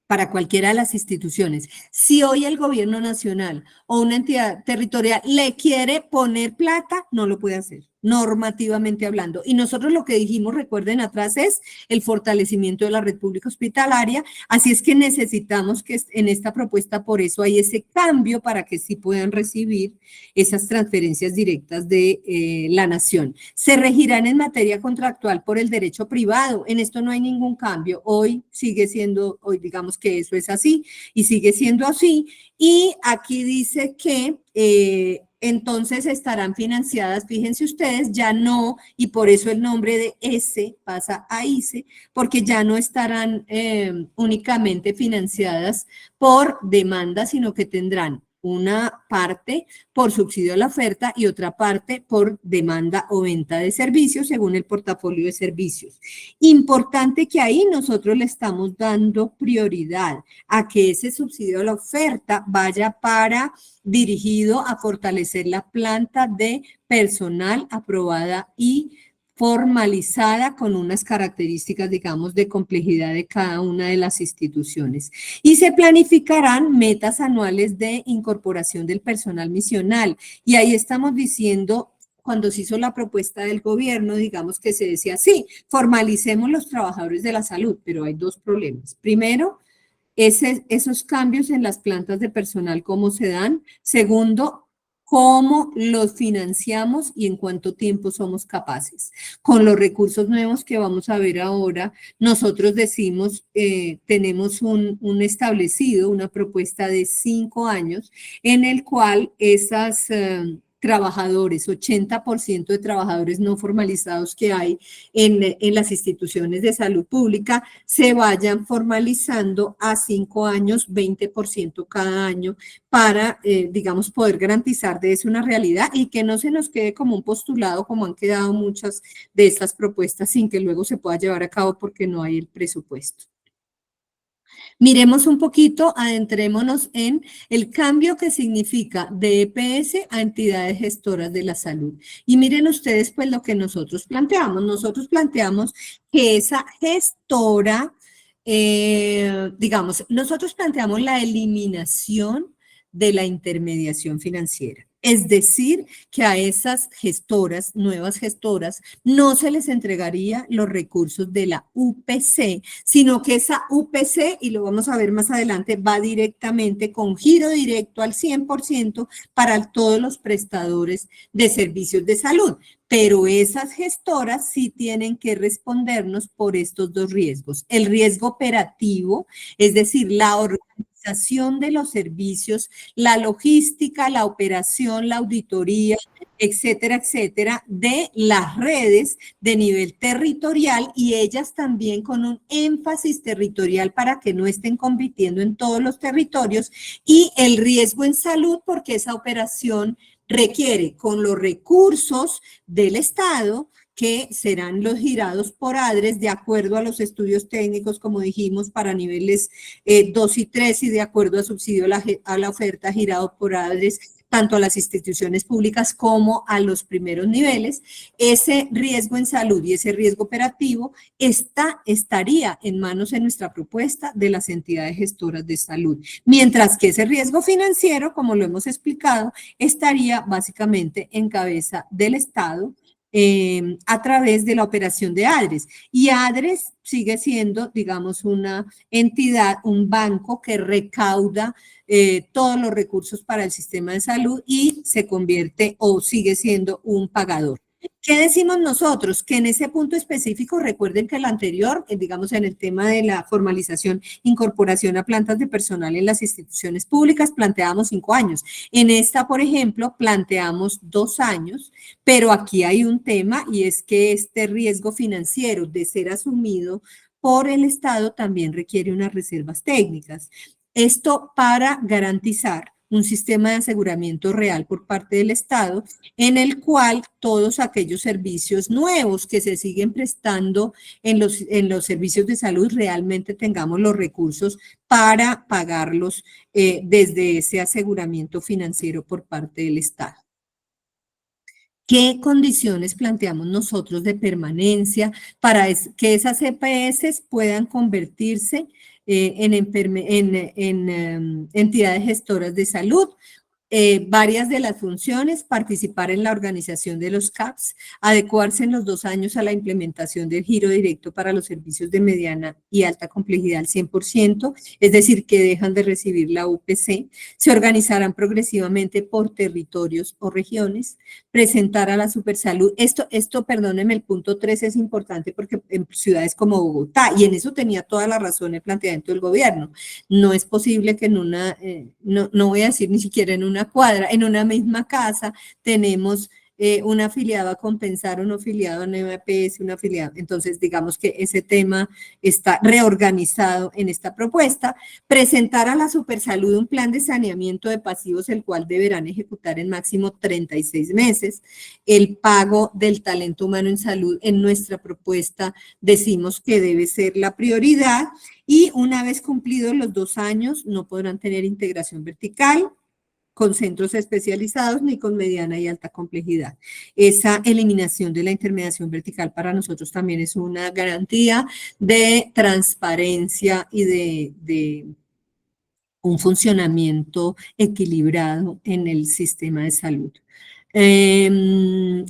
para cualquiera de las instituciones. Si hoy el gobierno nacional o una entidad territorial le quiere poner plata, no lo puede hacer, normativamente hablando. Y nosotros lo que dijimos, recuerden atrás, es el fortalecimiento de la red pública hospitalaria. Así es que necesitamos que en esta propuesta, por eso hay ese cambio para que sí puedan recibir esas transferencias directas de la nación. Se regirán en materia contractual por el derecho privado. En esto no hay ningún cambio. Hoy sigue siendo, hoy digamos que eso es así y sigue siendo así. Y aquí dice que entonces estarán financiadas, fíjense ustedes, ya no, y por eso el nombre de ESE pasa a ICE, porque ya no estarán únicamente financiadas por demanda, sino que tendrán una parte por subsidio a la oferta y otra parte por demanda o venta de servicios según el portafolio de servicios. Importante que ahí nosotros le estamos dando prioridad a que ese subsidio a la oferta vaya dirigido a fortalecer la planta de personal aprobada y formalizada con unas características, digamos, de complejidad de cada una de las instituciones. Y se planificarán metas anuales de incorporación del personal misional. Y ahí estamos diciendo, cuando se hizo la propuesta del gobierno, digamos que se decía, sí, formalicemos los trabajadores de la salud, pero hay 2 problemas. Primero, esos cambios en las plantas de personal, ¿cómo se dan? Segundo, cómo los financiamos y en cuánto tiempo somos capaces. Con los recursos nuevos que vamos a ver ahora, nosotros decimos, tenemos un establecido, una propuesta de 5 años, en el cual esas trabajadores, 80% de trabajadores no formalizados que hay en las instituciones de salud pública, se vayan formalizando a 5 años, 20% cada año, para, digamos, poder garantizar de eso una realidad y que no se nos quede como un postulado, como han quedado muchas de estas propuestas, sin que luego se pueda llevar a cabo porque no hay el presupuesto. Miremos un poquito, adentrémonos en el cambio que significa de EPS a entidades gestoras de la salud. Y miren ustedes pues lo que nosotros planteamos. Nosotros planteamos que esa gestora, digamos, nosotros planteamos la eliminación de la intermediación financiera. Es decir, que a esas gestoras, nuevas gestoras, no se les entregaría los recursos de la UPC, sino que esa UPC, y lo vamos a ver más adelante, va directamente con giro directo al 100% para todos los prestadores de servicios de salud. Pero esas gestoras sí tienen que respondernos por estos dos riesgos. El riesgo operativo, es decir, la organización de los servicios, la logística, la operación, la auditoría, etcétera, etcétera, de las redes de nivel territorial y ellas también con un énfasis territorial para que no estén compitiendo en todos los territorios, y el riesgo en salud porque esa operación requiere con los recursos del Estado que serán los girados por ADRES de acuerdo a los estudios técnicos, como dijimos, para niveles 2 y 3 y de acuerdo a subsidio a la oferta girado por ADRES, tanto a las instituciones públicas como a los primeros niveles. Ese riesgo en salud y ese riesgo operativo estaría en manos en nuestra propuesta de las entidades gestoras de salud, mientras que ese riesgo financiero, como lo hemos explicado, estaría básicamente en cabeza del Estado, a través de la operación de ADRES. Y ADRES sigue siendo, digamos, una entidad, un banco que recauda todos los recursos para el sistema de salud y se convierte o sigue siendo un pagador. ¿Qué decimos nosotros? Que en ese punto específico, recuerden que el anterior, digamos en el tema de la formalización, incorporación a plantas de personal en las instituciones públicas, planteábamos 5 años. En esta, por ejemplo, planteamos 2 años, pero aquí hay un tema y es que este riesgo financiero de ser asumido por el Estado también requiere unas reservas técnicas. Esto para garantizar un sistema de aseguramiento real por parte del Estado, en el cual todos aquellos servicios nuevos que se siguen prestando en los servicios de salud realmente tengamos los recursos para pagarlos desde ese aseguramiento financiero por parte del Estado. ¿Qué condiciones planteamos nosotros de permanencia para que esas EPS puedan convertirse en entidades gestoras de salud? Varias de las funciones: participar en la organización de los CAPS, adecuarse en los 2 años a la implementación del giro directo para los servicios de mediana y alta complejidad al 100%, es decir, que dejan de recibir la UPC, se organizarán progresivamente por territorios o regiones, presentar a la Supersalud. Perdónenme, el punto 3 es importante porque en ciudades como Bogotá, y en eso tenía toda la razón el planteamiento del gobierno, no es posible que en una, no voy a decir ni siquiera en una cuadra, en una misma casa tenemos un afiliado a compensar, un afiliado a nueva EPS, un afiliado. Entonces, digamos que ese tema está reorganizado en esta propuesta. Presentar a la Supersalud un plan de saneamiento de pasivos, el cual deberán ejecutar en máximo 36 meses. El pago del talento humano en salud, en nuestra propuesta decimos que debe ser la prioridad, y una vez cumplidos los 2 años no podrán tener integración vertical con centros especializados ni con mediana y alta complejidad. Esa eliminación de la intermediación vertical para nosotros también es una garantía de transparencia y de un funcionamiento equilibrado en el sistema de salud.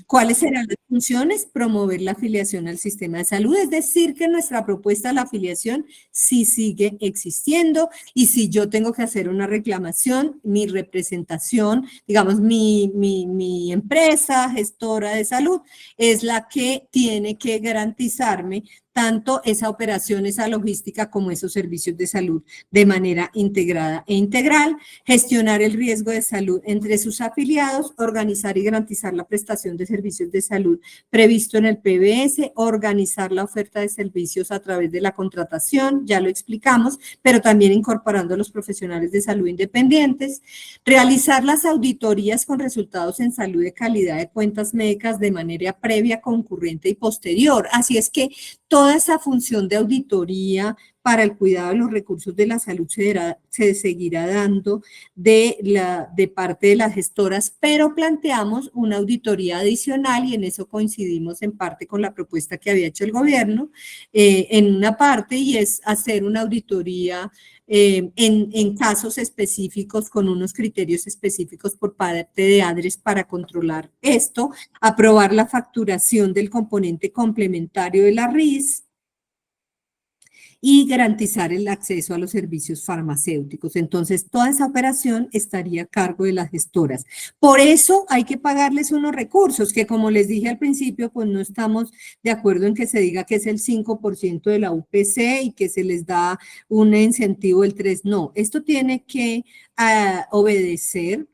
¿Cuáles serán las funciones? Promover la afiliación al sistema de salud, es decir, que nuestra propuesta de la afiliación sí sigue existiendo y si yo tengo que hacer una reclamación, mi representación, digamos, mi empresa gestora de salud es la que tiene que garantizarme tanto esa operación, esa logística como esos servicios de salud de manera integrada e integral, gestionar el riesgo de salud entre sus afiliados, organizar y garantizar la prestación de servicios de salud previsto en el PBS, organizar la oferta de servicios a través de la contratación, ya lo explicamos, pero también incorporando a los profesionales de salud independientes, realizar las auditorías con resultados en salud de calidad de cuentas médicas de manera previa, concurrente y posterior. Así es que toda esa función de auditoría para el cuidado de los recursos de la salud se seguirá dando de parte de las gestoras, pero planteamos una auditoría adicional y en eso coincidimos en parte con la propuesta que había hecho el gobierno en una parte y es hacer una auditoría en casos específicos con unos criterios específicos por parte de ADRES para controlar esto, aprobar la facturación del componente complementario de la RIS, y garantizar el acceso a los servicios farmacéuticos. Entonces, toda esa operación estaría a cargo de las gestoras. Por eso hay que pagarles unos recursos que, como les dije al principio, pues no estamos de acuerdo en que se diga que es el 5% de la UPC y que se les da un incentivo del 3%. No, esto tiene que obedecer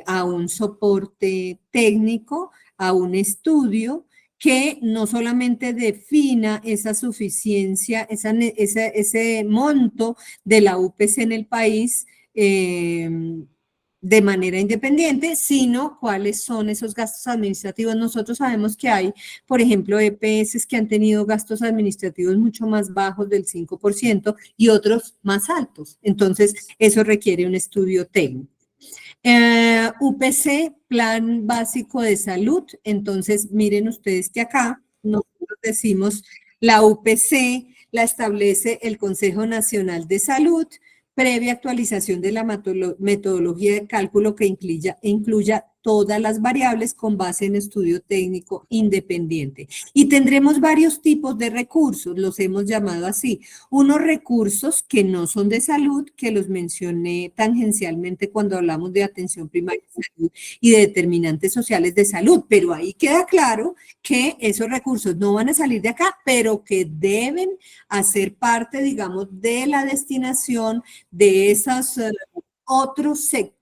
a un soporte técnico, a un estudio, que no solamente defina esa suficiencia, ese monto de la UPC en el país de manera independiente, sino cuáles son esos gastos administrativos. Nosotros sabemos que hay, por ejemplo, EPS que han tenido gastos administrativos mucho más bajos del 5% y otros más altos. Entonces, eso requiere un estudio técnico. UPC, Plan Básico de Salud. Entonces, miren ustedes que acá nosotros decimos la UPC la establece el Consejo Nacional de Salud, previa actualización de la metodología de cálculo que incluya todas las variables con base en estudio técnico independiente. Y tendremos varios tipos de recursos, los hemos llamado así. Unos recursos que no son de salud, que los mencioné tangencialmente cuando hablamos de atención primaria de salud y de determinantes sociales de salud, pero ahí queda claro que esos recursos no van a salir de acá, pero que deben hacer parte, digamos, de la destinación de esos otros sectores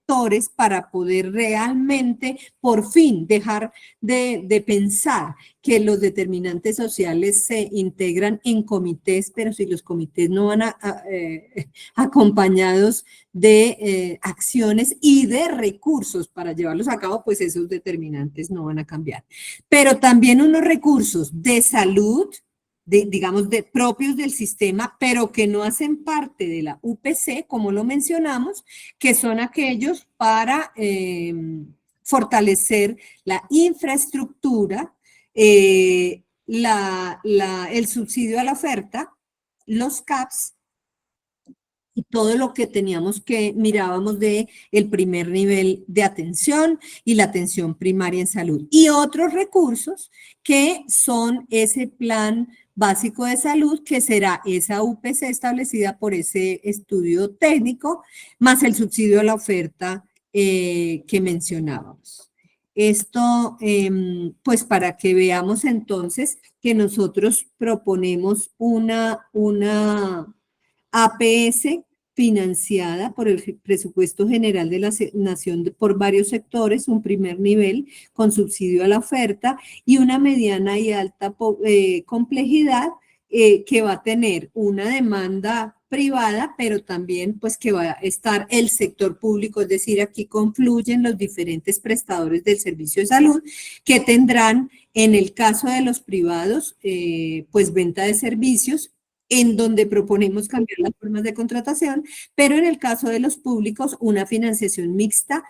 para poder realmente, por fin, dejar de pensar que los determinantes sociales se integran en comités, pero si los comités no van acompañados de acciones y de recursos para llevarlos a cabo, pues esos determinantes no van a cambiar. Pero también unos recursos de salud, digamos, propios del sistema, pero que no hacen parte de la UPC, como lo mencionamos, que son aquellos para fortalecer la infraestructura, el subsidio a la oferta, los CAPS, y todo lo que teníamos que mirábamos de el primer nivel de atención y la atención primaria en salud. Y otros recursos que son ese plan básico de salud, que será esa UPC establecida por ese estudio técnico, más el subsidio a la oferta que mencionábamos. Esto, pues para que veamos entonces que nosotros proponemos una APS financiada por el presupuesto general de la nación por varios sectores, un primer nivel con subsidio a la oferta y una mediana y alta complejidad que va a tener una demanda privada, pero también pues que va a estar el sector público, es decir, aquí confluyen los diferentes prestadores del servicio de salud que tendrán en el caso de los privados pues venta de servicios en donde proponemos cambiar las formas de contratación, pero en el caso de los públicos, una financiación mixta,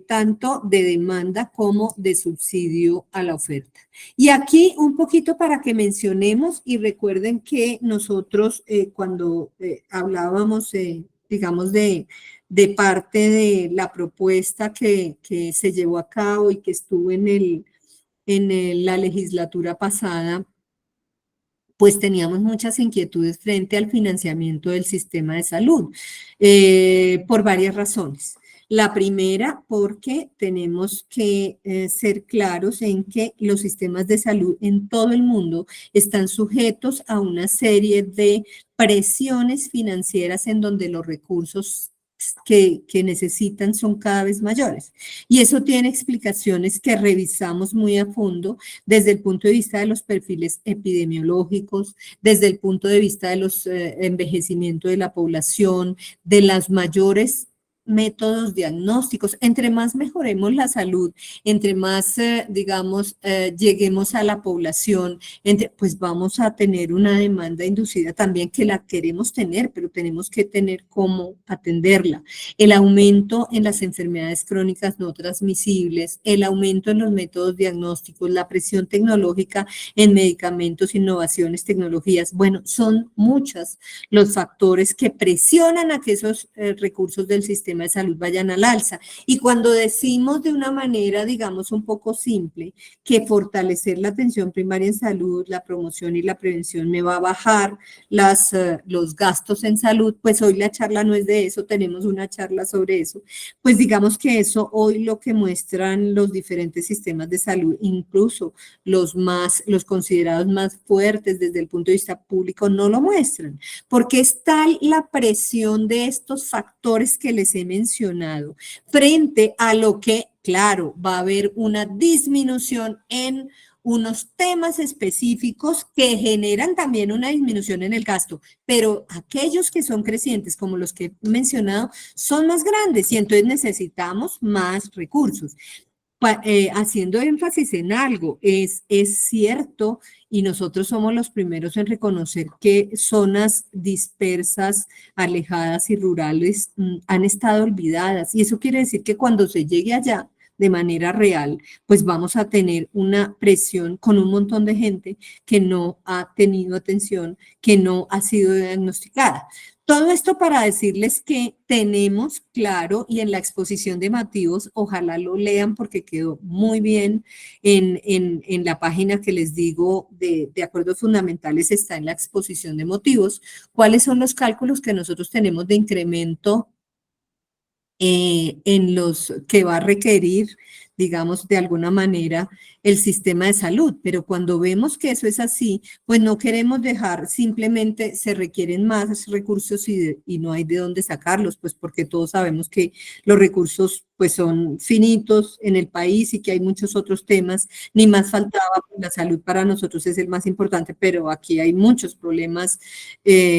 tanto de demanda como de subsidio a la oferta. Y aquí un poquito para que mencionemos y recuerden que nosotros cuando hablábamos, digamos, de de parte de la propuesta que se llevó a cabo y que estuvo en la legislatura pasada, pues teníamos muchas inquietudes frente al financiamiento del sistema de salud, por varias razones. La primera, porque tenemos que ser claros en que los sistemas de salud en todo el mundo están sujetos a una serie de presiones financieras en donde los recursos que necesitan son cada vez mayores. Y eso tiene explicaciones que revisamos muy a fondo desde el punto de vista de los perfiles epidemiológicos, desde el punto de vista de los envejecimiento de la población, de las mayores métodos diagnósticos. Entre más mejoremos la salud, entre más, digamos, lleguemos a la población, pues vamos a tener una demanda inducida también que la queremos tener, pero tenemos que tener cómo atenderla. El aumento en las enfermedades crónicas no transmisibles, el aumento en los métodos diagnósticos, la presión tecnológica en medicamentos, innovaciones, tecnologías. Bueno, son muchos los factores que presionan a que esos recursos del sistema de salud vayan al alza. Y cuando decimos de una manera, digamos, un poco simple, que fortalecer la atención primaria en salud, la promoción y la prevención me va a bajar los gastos en salud, pues hoy la charla no es de eso, tenemos una charla sobre eso. Pues digamos que eso hoy lo que muestran los diferentes sistemas de salud, incluso los considerados más fuertes desde el punto de vista público, no lo muestran, porque es tal la presión de estos factores que les he mencionado, frente a lo que, claro, va a haber una disminución en unos temas específicos que generan también una disminución en el gasto, pero aquellos que son crecientes, como los que he mencionado, son más grandes y entonces necesitamos más recursos. Haciendo énfasis en algo, es cierto, y nosotros somos los primeros en reconocer que zonas dispersas, alejadas y rurales han estado olvidadas, y eso quiere decir que cuando se llegue allá de manera real, pues vamos a tener una presión con un montón de gente que no ha tenido atención, que no ha sido diagnosticada. Todo esto para decirles que tenemos claro, y en la exposición de motivos, ojalá lo lean porque quedó muy bien en la página que les digo de acuerdos fundamentales, está en la exposición de motivos, cuáles son los cálculos que nosotros tenemos de incremento en los que va a requerir, digamos, de alguna manera el sistema de salud. Pero cuando vemos que eso es así, pues no queremos dejar simplemente se requieren más recursos y no hay de dónde sacarlos, pues porque todos sabemos que los recursos pues son finitos en el país y que hay muchos otros temas, ni más faltaba, pues, la salud para nosotros es el más importante, pero aquí hay muchos problemas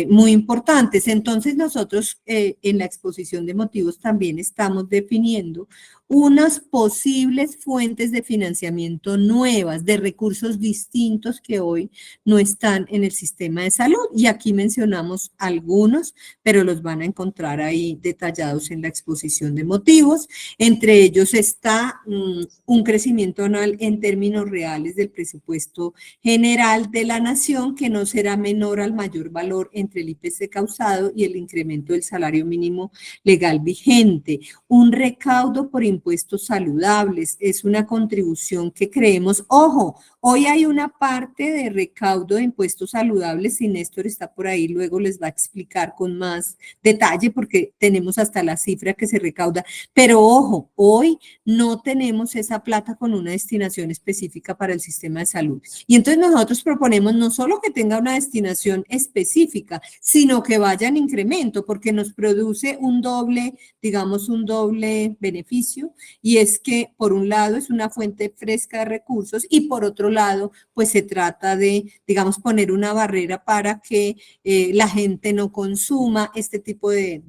muy importantes. Entonces nosotros en la exposición de motivos también estamos definiendo unas posibles fuentes de financiamiento nuevas, de recursos distintos que hoy no están en el sistema de salud. Y aquí mencionamos algunos, pero los van a encontrar ahí detallados en la exposición de motivos. Entre ellos está un crecimiento anual en términos reales del presupuesto general de la nación que no será menor al mayor valor entre el IPC causado y el incremento del salario mínimo legal vigente. Un recaudo por impuestos saludables es una contribución que creemos, ojo, hoy hay una parte de recaudo de impuestos saludables y Néstor está por ahí, luego les va a explicar con más detalle porque tenemos hasta la cifra que se recauda, pero ojo, hoy no tenemos esa plata con una destinación específica para el sistema de salud. Y entonces nosotros proponemos no solo que tenga una destinación específica, sino que vaya en incremento porque nos produce un doble, digamos, un doble beneficio, y es que por un lado es una fuente fresca de recursos y por otro lado pues se trata de, digamos, poner una barrera para que la gente no consuma este tipo de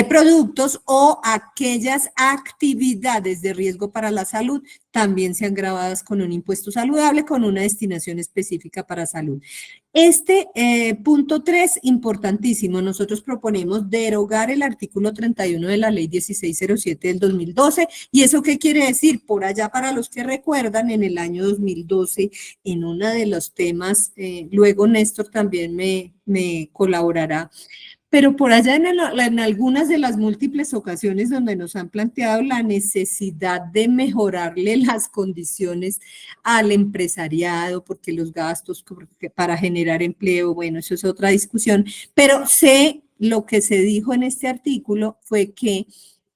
productos o aquellas actividades de riesgo para la salud también sean gravadas con un impuesto saludable, con una destinación específica para salud. Este punto 3, importantísimo, nosotros proponemos derogar el artículo 31 de la ley 1607 del 2012, ¿y eso qué quiere decir? Por allá para los que recuerdan, en el año 2012, en uno de los temas, luego Néstor también me colaborará, pero por allá en algunas de las múltiples ocasiones donde nos han planteado la necesidad de mejorarle las condiciones al empresariado, porque los gastos para generar empleo, bueno, eso es otra discusión, pero lo que se dijo en este artículo fue que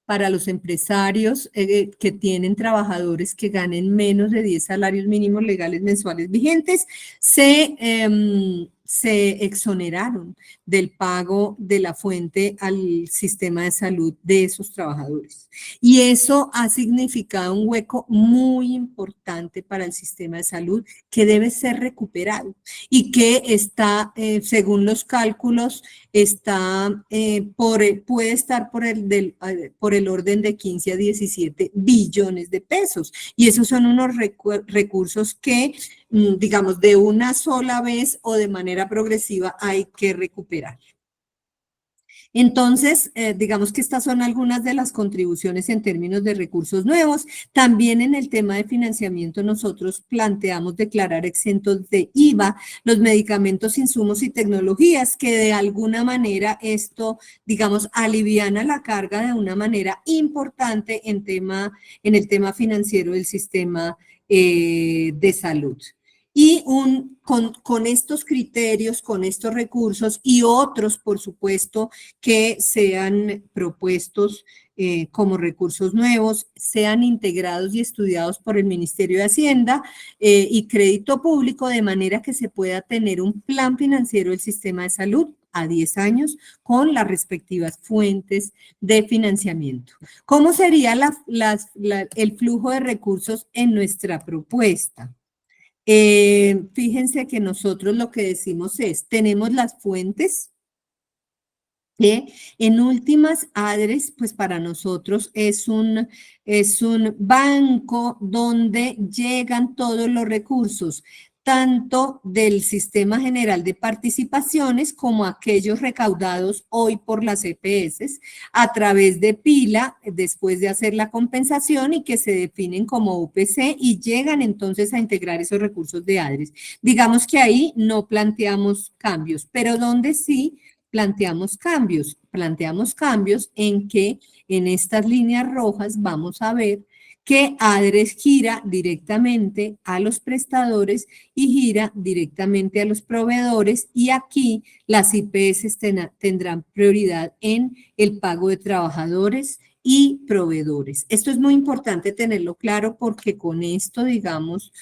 para los empresarios que tienen trabajadores que ganen menos de 10 salarios mínimos legales mensuales vigentes, se exoneraron del pago de la fuente al sistema de salud de esos trabajadores. Y eso ha significado un hueco muy importante para el sistema de salud que debe ser recuperado y que está, según los cálculos, puede estar por el orden de 15 a 17 billones de pesos. Y esos son unos recursos que, digamos, de una sola vez o de manera progresiva hay que recuperar. Entonces, digamos que estas son algunas de las contribuciones en términos de recursos nuevos. También en el tema de financiamiento nosotros planteamos declarar exentos de IVA los medicamentos, insumos y tecnologías, que de alguna manera esto, digamos, aliviana la carga de una manera importante en el tema financiero del sistema de salud. Y con estos criterios, con estos recursos y otros, por supuesto, que sean propuestos como recursos nuevos, sean integrados y estudiados por el Ministerio de Hacienda y Crédito Público, de manera que se pueda tener un plan financiero del sistema de salud a 10 años con las respectivas fuentes de financiamiento. ¿Cómo sería el flujo de recursos en nuestra propuesta? Fíjense que nosotros lo que decimos es, tenemos las fuentes, en últimas, ADRES, pues para nosotros es un banco donde llegan todos los recursos, tanto del Sistema General de Participaciones como aquellos recaudados hoy por las EPS a través de PILA, después de hacer la compensación y que se definen como UPC y llegan entonces a integrar esos recursos de ADRES. Digamos que ahí no planteamos cambios, pero donde sí planteamos cambios en que en estas líneas rojas vamos a ver que ADRES gira directamente a los prestadores y gira directamente a los proveedores, y aquí las IPS tendrán prioridad en el pago de trabajadores y proveedores. Esto es muy importante tenerlo claro porque con esto, digamos,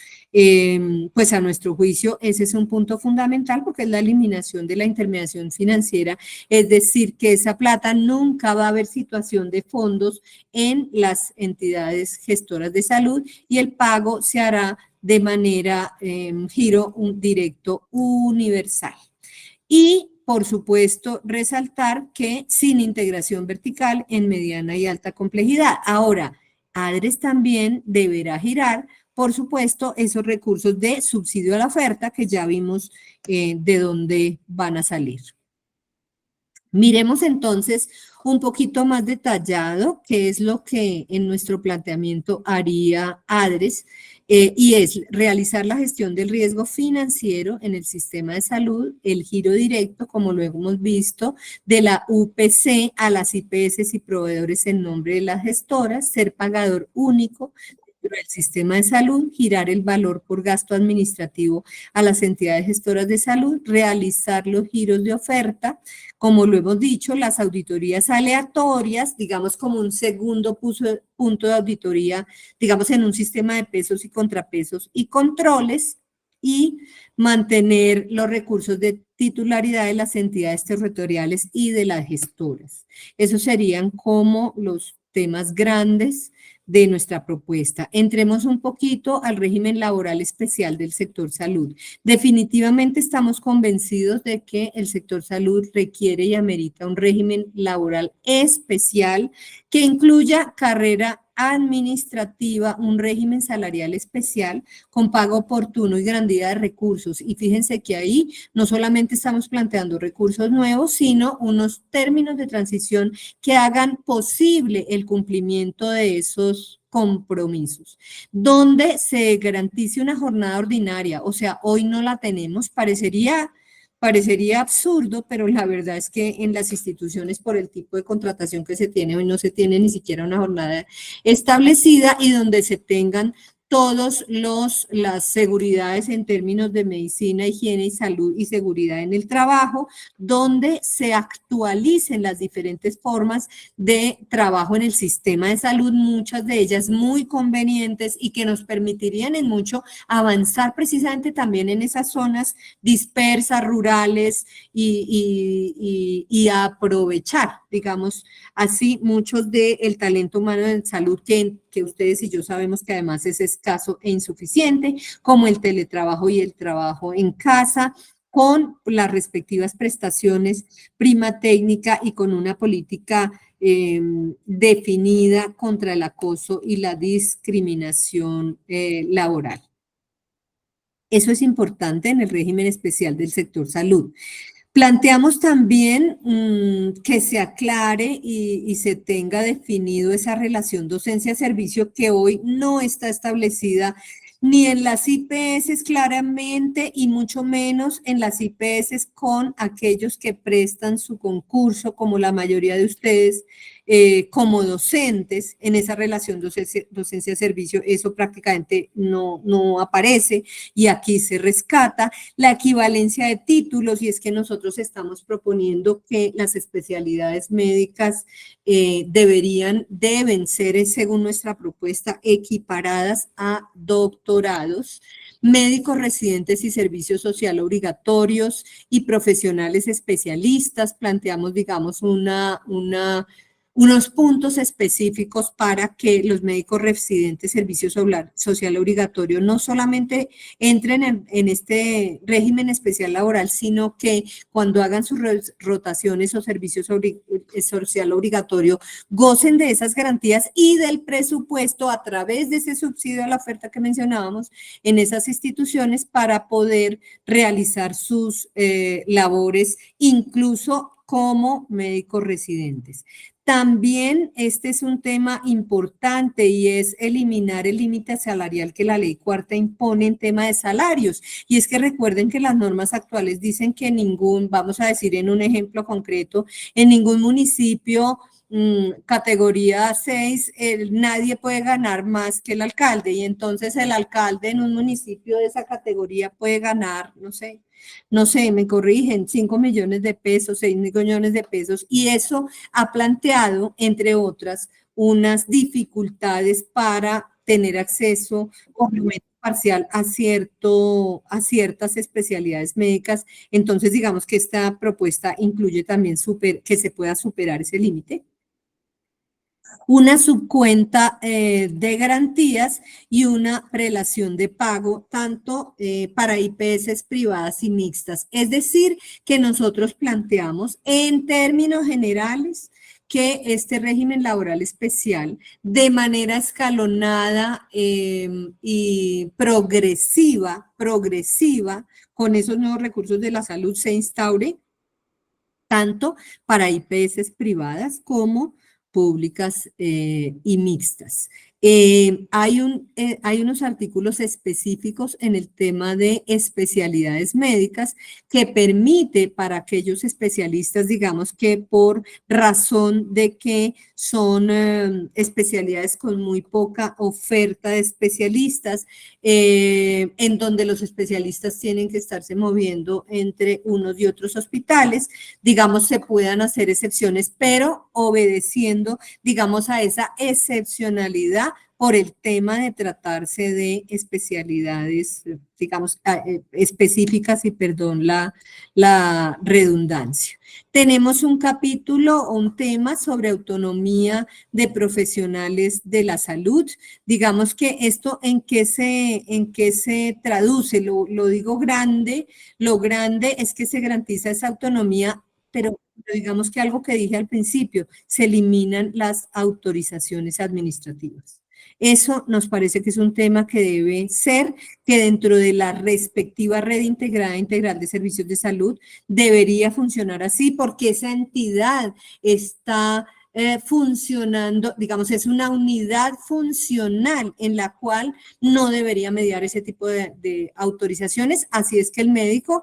pues a nuestro juicio ese es un punto fundamental porque es la eliminación de la intermediación financiera, es decir, que esa plata nunca va a haber situación de fondos en las entidades gestoras de salud y el pago se hará de manera giro directo universal. Y por supuesto, resaltar que sin integración vertical en mediana y alta complejidad. Ahora, ADRES también deberá girar, por supuesto, esos recursos de subsidio a la oferta que ya vimos de dónde van a salir. Miremos entonces un poquito más detallado qué es lo que en nuestro planteamiento haría ADRES, y es realizar la gestión del riesgo financiero en el sistema de salud, el giro directo, como lo hemos visto, de la UPC a las IPS y proveedores en nombre de las gestoras, ser pagador único del sistema de salud, girar el valor por gasto administrativo a las entidades gestoras de salud, realizar los giros de oferta, como lo hemos dicho, las auditorías aleatorias, digamos como un segundo punto de auditoría, digamos en un sistema de pesos y contrapesos y controles, y mantener los recursos de titularidad de las entidades territoriales y de las gestoras. Esos serían como los temas grandes de nuestra propuesta. Entremos un poquito al régimen laboral especial del sector salud. Definitivamente estamos convencidos de que el sector salud requiere y amerita un régimen laboral especial que incluya carrera administrativa, un régimen salarial especial con pago oportuno y garantía de recursos. Y fíjense que ahí no solamente estamos planteando recursos nuevos, sino unos términos de transición que hagan posible el cumplimiento de esos compromisos, donde se garantice una jornada ordinaria, o sea, hoy no la tenemos, parecería parecería absurdo, pero la verdad es que en las instituciones, por el tipo de contratación que se tiene, hoy no se tiene ni siquiera una jornada establecida, y donde se tengan todas las seguridades en términos de medicina, higiene y salud y seguridad en el trabajo, donde se actualicen las diferentes formas de trabajo en el sistema de salud, muchas de ellas muy convenientes y que nos permitirían en mucho avanzar precisamente también en esas zonas dispersas, rurales y aprovechar, digamos, así muchos del talento humano en salud que ustedes y yo sabemos que además es escaso e insuficiente, como el teletrabajo y el trabajo en casa, con las respectivas prestaciones, prima técnica y con una política definida contra el acoso y la discriminación laboral. Eso es importante en el régimen especial del sector salud. Planteamos también que se aclare y se tenga definido esa relación docencia-servicio que hoy no está establecida ni en las IPS claramente y mucho menos en las IPS con aquellos que prestan su concurso, como la mayoría de ustedes, como docentes en esa relación docencia-servicio. Eso prácticamente no aparece y aquí se rescata la equivalencia de títulos, y es que nosotros estamos proponiendo que las especialidades médicas deben ser, según nuestra propuesta, equiparadas a doctorados, médicos residentes y servicios social obligatorios y profesionales especialistas. Planteamos, digamos, unos puntos específicos para que los médicos residentes, servicio social obligatorio, no solamente entren en este régimen especial laboral, sino que cuando hagan sus rotaciones o servicio social obligatorio, gocen de esas garantías y del presupuesto a través de ese subsidio a la oferta que mencionábamos en esas instituciones para poder realizar sus labores, incluso como médicos residentes. También este es un tema importante y es eliminar el límite salarial que la ley cuarta impone en tema de salarios. Y es que recuerden que las normas actuales dicen que vamos a decir en un ejemplo concreto, en ningún municipio categoría 6, nadie puede ganar más que el alcalde, y entonces el alcalde en un municipio de esa categoría puede ganar, no sé, me corrigen, 5 millones de pesos, 6 millones de pesos, y eso ha planteado, entre otras, unas dificultades para tener acceso, por lo menos parcial, a ciertas especialidades médicas. Entonces, digamos que esta propuesta incluye también que se pueda superar ese límite. Una subcuenta de garantías y una prelación de pago, tanto para IPS privadas y mixtas. Es decir, que nosotros planteamos en términos generales que este régimen laboral especial, de manera escalonada y progresiva, con esos nuevos recursos de la salud, se instaure tanto para IPS privadas como públicas y mixtas. Hay unos artículos específicos en el tema de especialidades médicas que permite para aquellos especialistas, digamos que por razón de que son especialidades con muy poca oferta de especialistas, en donde los especialistas tienen que estarse moviendo entre unos y otros hospitales, digamos, se puedan hacer excepciones, pero obedeciendo, digamos, a esa excepcionalidad por el tema de tratarse de especialidades, digamos, específicas, y perdón la redundancia. Tenemos un capítulo o un tema sobre autonomía de profesionales de la salud. Digamos que esto en qué se traduce, lo digo grande, lo grande es que se garantiza esa autonomía, pero digamos que algo que dije al principio, se eliminan las autorizaciones administrativas. Eso nos parece que es un tema que debe ser, que dentro de la respectiva red integrada integral de servicios de salud debería funcionar así, porque esa entidad está funcionando, digamos, es una unidad funcional en la cual no debería mediar ese tipo de autorizaciones. Así es que el médico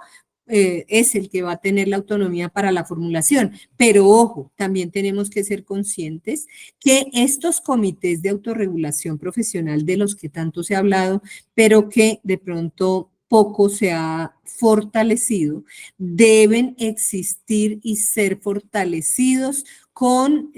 es el que va a tener la autonomía para la formulación. Pero ojo, también tenemos que ser conscientes que estos comités de autorregulación profesional de los que tanto se ha hablado, pero que de pronto poco se ha fortalecido, deben existir y ser fortalecidos con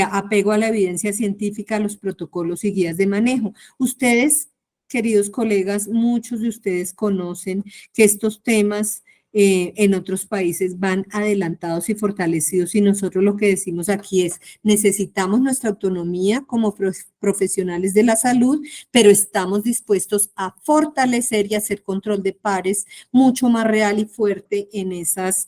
apego a la evidencia científica, a los protocolos y guías de manejo. Ustedes, queridos colegas, muchos de ustedes conocen que estos temas en otros países van adelantados y fortalecidos, y nosotros lo que decimos aquí es: necesitamos nuestra autonomía como profesionales de la salud, pero estamos dispuestos a fortalecer y hacer control de pares mucho más real y fuerte en esas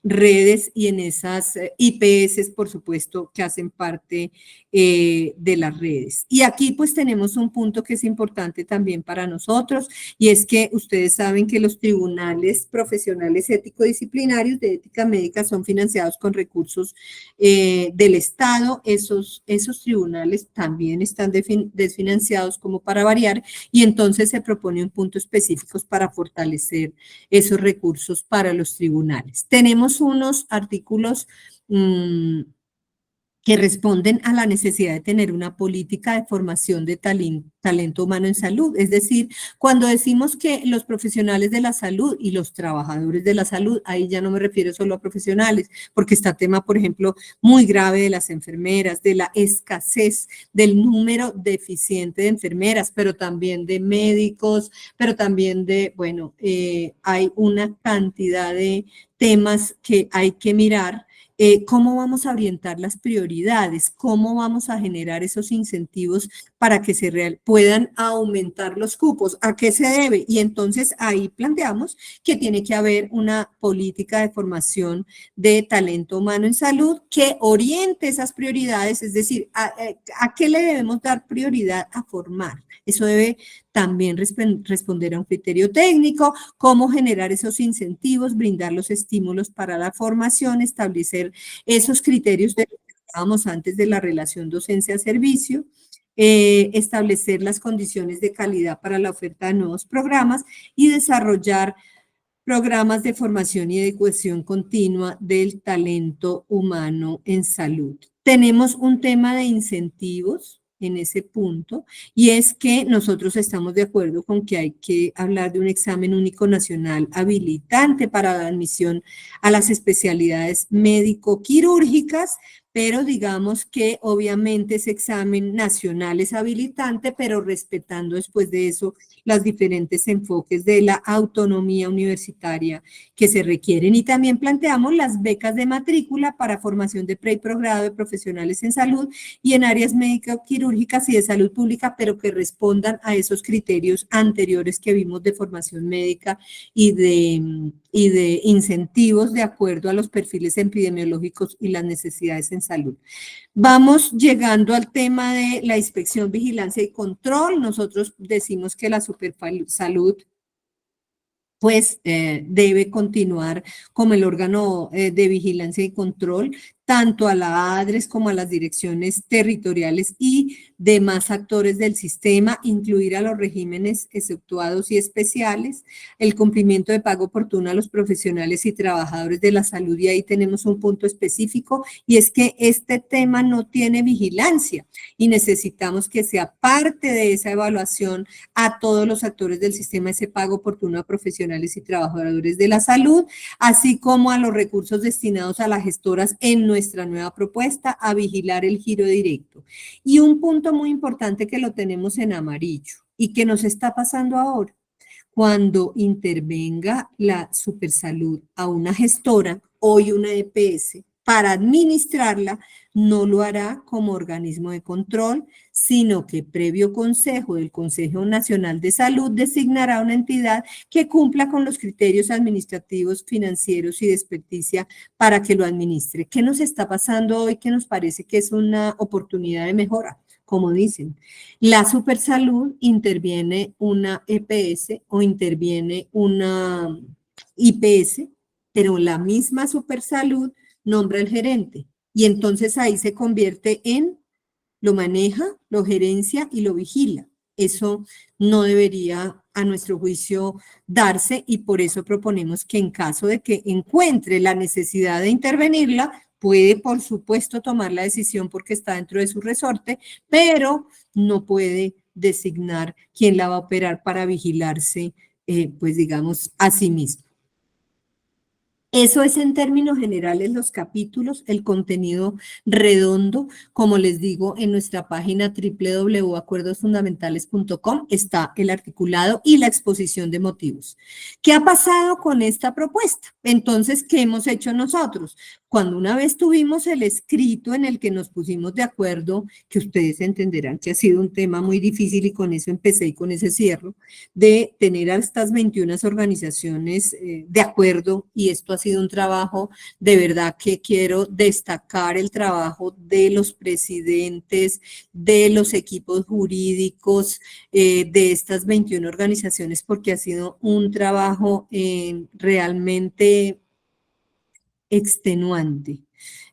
redes y en esas IPS, por supuesto, que hacen parte de las redes. Y aquí pues tenemos un punto que es importante también para nosotros, y es que ustedes saben que los tribunales profesionales ético-disciplinarios de ética médica son financiados con recursos del Estado. Esos tribunales también están desfinanciados, como para variar, y entonces se propone un punto específico para fortalecer esos recursos para los tribunales. Tenemos unos artículos que responden a la necesidad de tener una política de formación de talento humano en salud. Es decir, cuando decimos que los profesionales de la salud y los trabajadores de la salud, ahí ya no me refiero solo a profesionales, porque está tema, por ejemplo, muy grave de las enfermeras, de la escasez del número deficiente de enfermeras, pero también de médicos, pero también de, bueno, hay una cantidad de temas que hay que mirar. ¿Cómo vamos a orientar las prioridades? ¿Cómo vamos a generar esos incentivos para que se puedan aumentar los cupos? ¿A qué se debe? Y entonces ahí planteamos que tiene que haber una política de formación de talento humano en salud que oriente esas prioridades, es decir, ¿a qué le debemos dar prioridad a formar? Eso debe también responder a un criterio técnico, cómo generar esos incentivos, brindar los estímulos para la formación, establecer esos criterios de lo que hablábamos antes de la relación docencia-servicio, establecer las condiciones de calidad para la oferta de nuevos programas y desarrollar programas de formación y de cohesión continua del talento humano en salud. Tenemos un tema de incentivos en ese punto, y es que nosotros estamos de acuerdo con que hay que hablar de un examen único nacional habilitante para la admisión a las especialidades médico-quirúrgicas, pero digamos que obviamente ese examen nacional es habilitante, pero respetando después de eso los diferentes enfoques de la autonomía universitaria que se requieren. Y también planteamos las becas de matrícula para formación de pre y progrado de profesionales en salud y en áreas médico-quirúrgicas y de salud pública, pero que respondan a esos criterios anteriores que vimos de formación médica y de incentivos de acuerdo a los perfiles epidemiológicos y las necesidades en salud. Vamos llegando al tema de la inspección, vigilancia y control. Nosotros decimos que la Supersalud pues debe continuar como el órgano de vigilancia y control, tanto a la ADRES como a las direcciones territoriales y demás actores del sistema, incluir a los regímenes exceptuados y especiales, el cumplimiento de pago oportuno a los profesionales y trabajadores de la salud, y ahí tenemos un punto específico, y es que este tema no tiene vigilancia y necesitamos que sea parte de esa evaluación a todos los actores del sistema, ese pago oportuno a profesionales y trabajadores de la salud, así como a los recursos destinados a las gestoras en nuestra nueva propuesta, a vigilar el giro directo. Y un punto muy importante que lo tenemos en amarillo y que nos está pasando ahora: cuando intervenga la Supersalud a una gestora, hoy una EPS, para administrarla, no lo hará como organismo de control, sino que previo consejo del Consejo Nacional de Salud designará una entidad que cumpla con los criterios administrativos, financieros y de experticia para que lo administre. ¿Qué nos está pasando hoy que nos parece que es una oportunidad de mejora? Como dicen, la Supersalud interviene una EPS o interviene una IPS, pero la misma Supersalud nombra el gerente, y entonces ahí se convierte en lo maneja, lo gerencia y lo vigila. Eso no debería, a nuestro juicio, darse, y por eso proponemos que en caso de que encuentre la necesidad de intervenirla, puede, por supuesto, tomar la decisión porque está dentro de su resorte, pero no puede designar quién la va a operar para vigilarse, pues digamos, a sí mismo. Eso es en términos generales los capítulos, el contenido redondo. Como les digo, en nuestra página www.acuerdosfundamentales.com está el articulado y la exposición de motivos. ¿Qué ha pasado con esta propuesta? Entonces, ¿qué hemos hecho nosotros? Cuando una vez tuvimos el escrito en el que nos pusimos de acuerdo, que ustedes entenderán que ha sido un tema muy difícil y con eso empecé y con ese cierro, de tener a estas 21 organizaciones de acuerdo, y esto ha sido un trabajo de verdad que quiero destacar el trabajo de los presidentes, de los equipos jurídicos de estas 21 organizaciones, porque ha sido un trabajo realmente extenuante.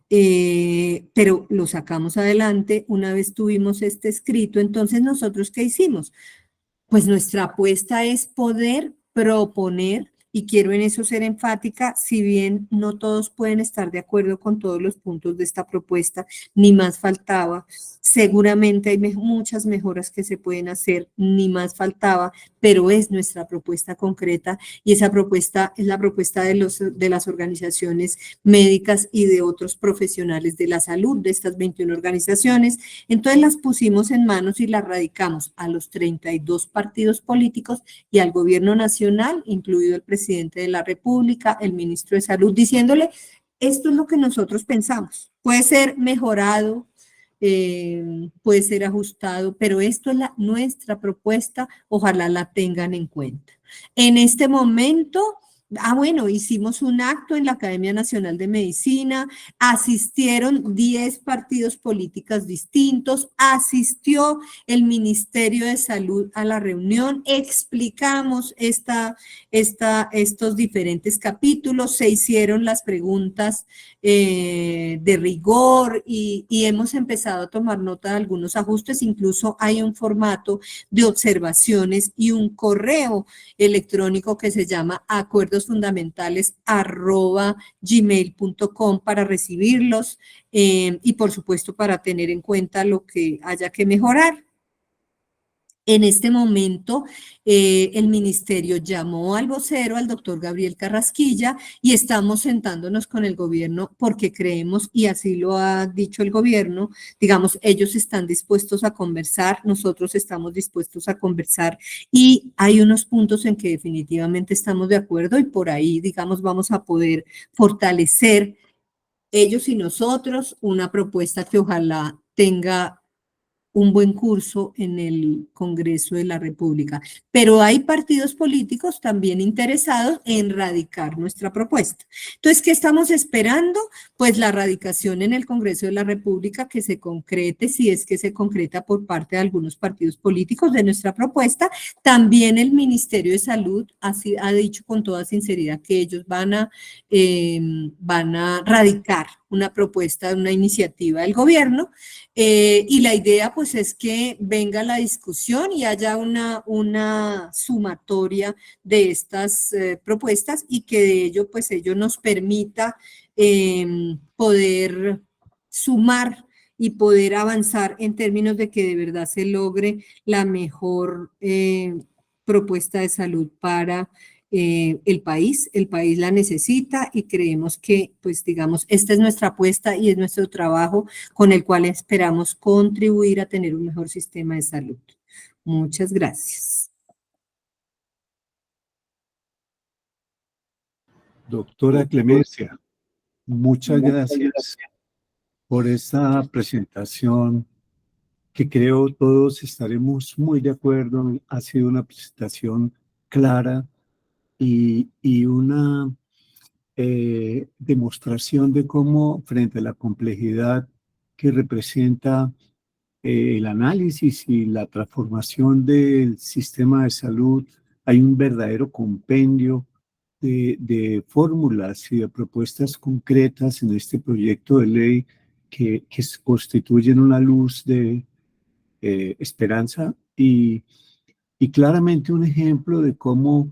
Pero lo sacamos adelante una vez tuvimos este escrito. Entonces, ¿nosotros qué hicimos? Pues nuestra apuesta es poder proponer, y quiero en eso ser enfática, si bien no todos pueden estar de acuerdo con todos los puntos de esta propuesta, ni más faltaba, seguramente hay muchas mejoras que se pueden hacer, ni más faltaba, pero es nuestra propuesta concreta, y esa propuesta es la propuesta de las organizaciones médicas y de otros profesionales de la salud, de estas 21 organizaciones. Entonces las pusimos en manos y las radicamos a los 32 partidos políticos y al gobierno nacional, incluido el presidente de la República, el ministro de Salud, diciéndole, esto es lo que nosotros pensamos. Puede ser mejorado, puede ser ajustado, pero esto es nuestra propuesta, ojalá la tengan en cuenta. En este momento, bueno, hicimos un acto en la Academia Nacional de Medicina, asistieron 10 partidos políticos distintos, asistió el Ministerio de Salud a la reunión, explicamos estos diferentes capítulos, se hicieron las preguntas de rigor y hemos empezado a tomar nota de algunos ajustes, incluso hay un formato de observaciones y un correo electrónico que se llama acuerdosfundamentales@gmail.com para recibirlos y por supuesto para tener en cuenta lo que haya que mejorar. En este momento, el ministerio llamó al vocero, al doctor Gabriel Carrasquilla, y estamos sentándonos con el gobierno porque creemos, y así lo ha dicho el gobierno, digamos, ellos están dispuestos a conversar, nosotros estamos dispuestos a conversar, y hay unos puntos en que definitivamente estamos de acuerdo y por ahí, digamos, vamos a poder fortalecer ellos y nosotros una propuesta que ojalá tenga un buen curso en el Congreso de la República. Pero hay partidos políticos también interesados en radicar nuestra propuesta. Entonces, ¿qué estamos esperando? Pues la radicación en el Congreso de la República, que se concrete, si es que se concreta por parte de algunos partidos políticos de nuestra propuesta. También el Ministerio de Salud ha dicho con toda sinceridad que ellos van a radicar una propuesta, una iniciativa del gobierno, y la idea pues es que venga la discusión y haya una sumatoria de estas propuestas y que de ello pues ello nos permita poder sumar y poder avanzar en términos de que de verdad se logre la mejor propuesta de salud para el país la necesita y creemos que, pues digamos, esta es nuestra apuesta y es nuestro trabajo con el cual esperamos contribuir a tener un mejor sistema de salud. Muchas gracias. Doctora Clemencia, muchas gracias por esta presentación que creo todos estaremos muy de acuerdo. Ha sido una presentación clara y una demostración de cómo frente a la complejidad que representa el análisis y la transformación del sistema de salud, hay un verdadero compendio de fórmulas y de propuestas concretas en este proyecto de ley que constituyen una luz esperanza y claramente un ejemplo de cómo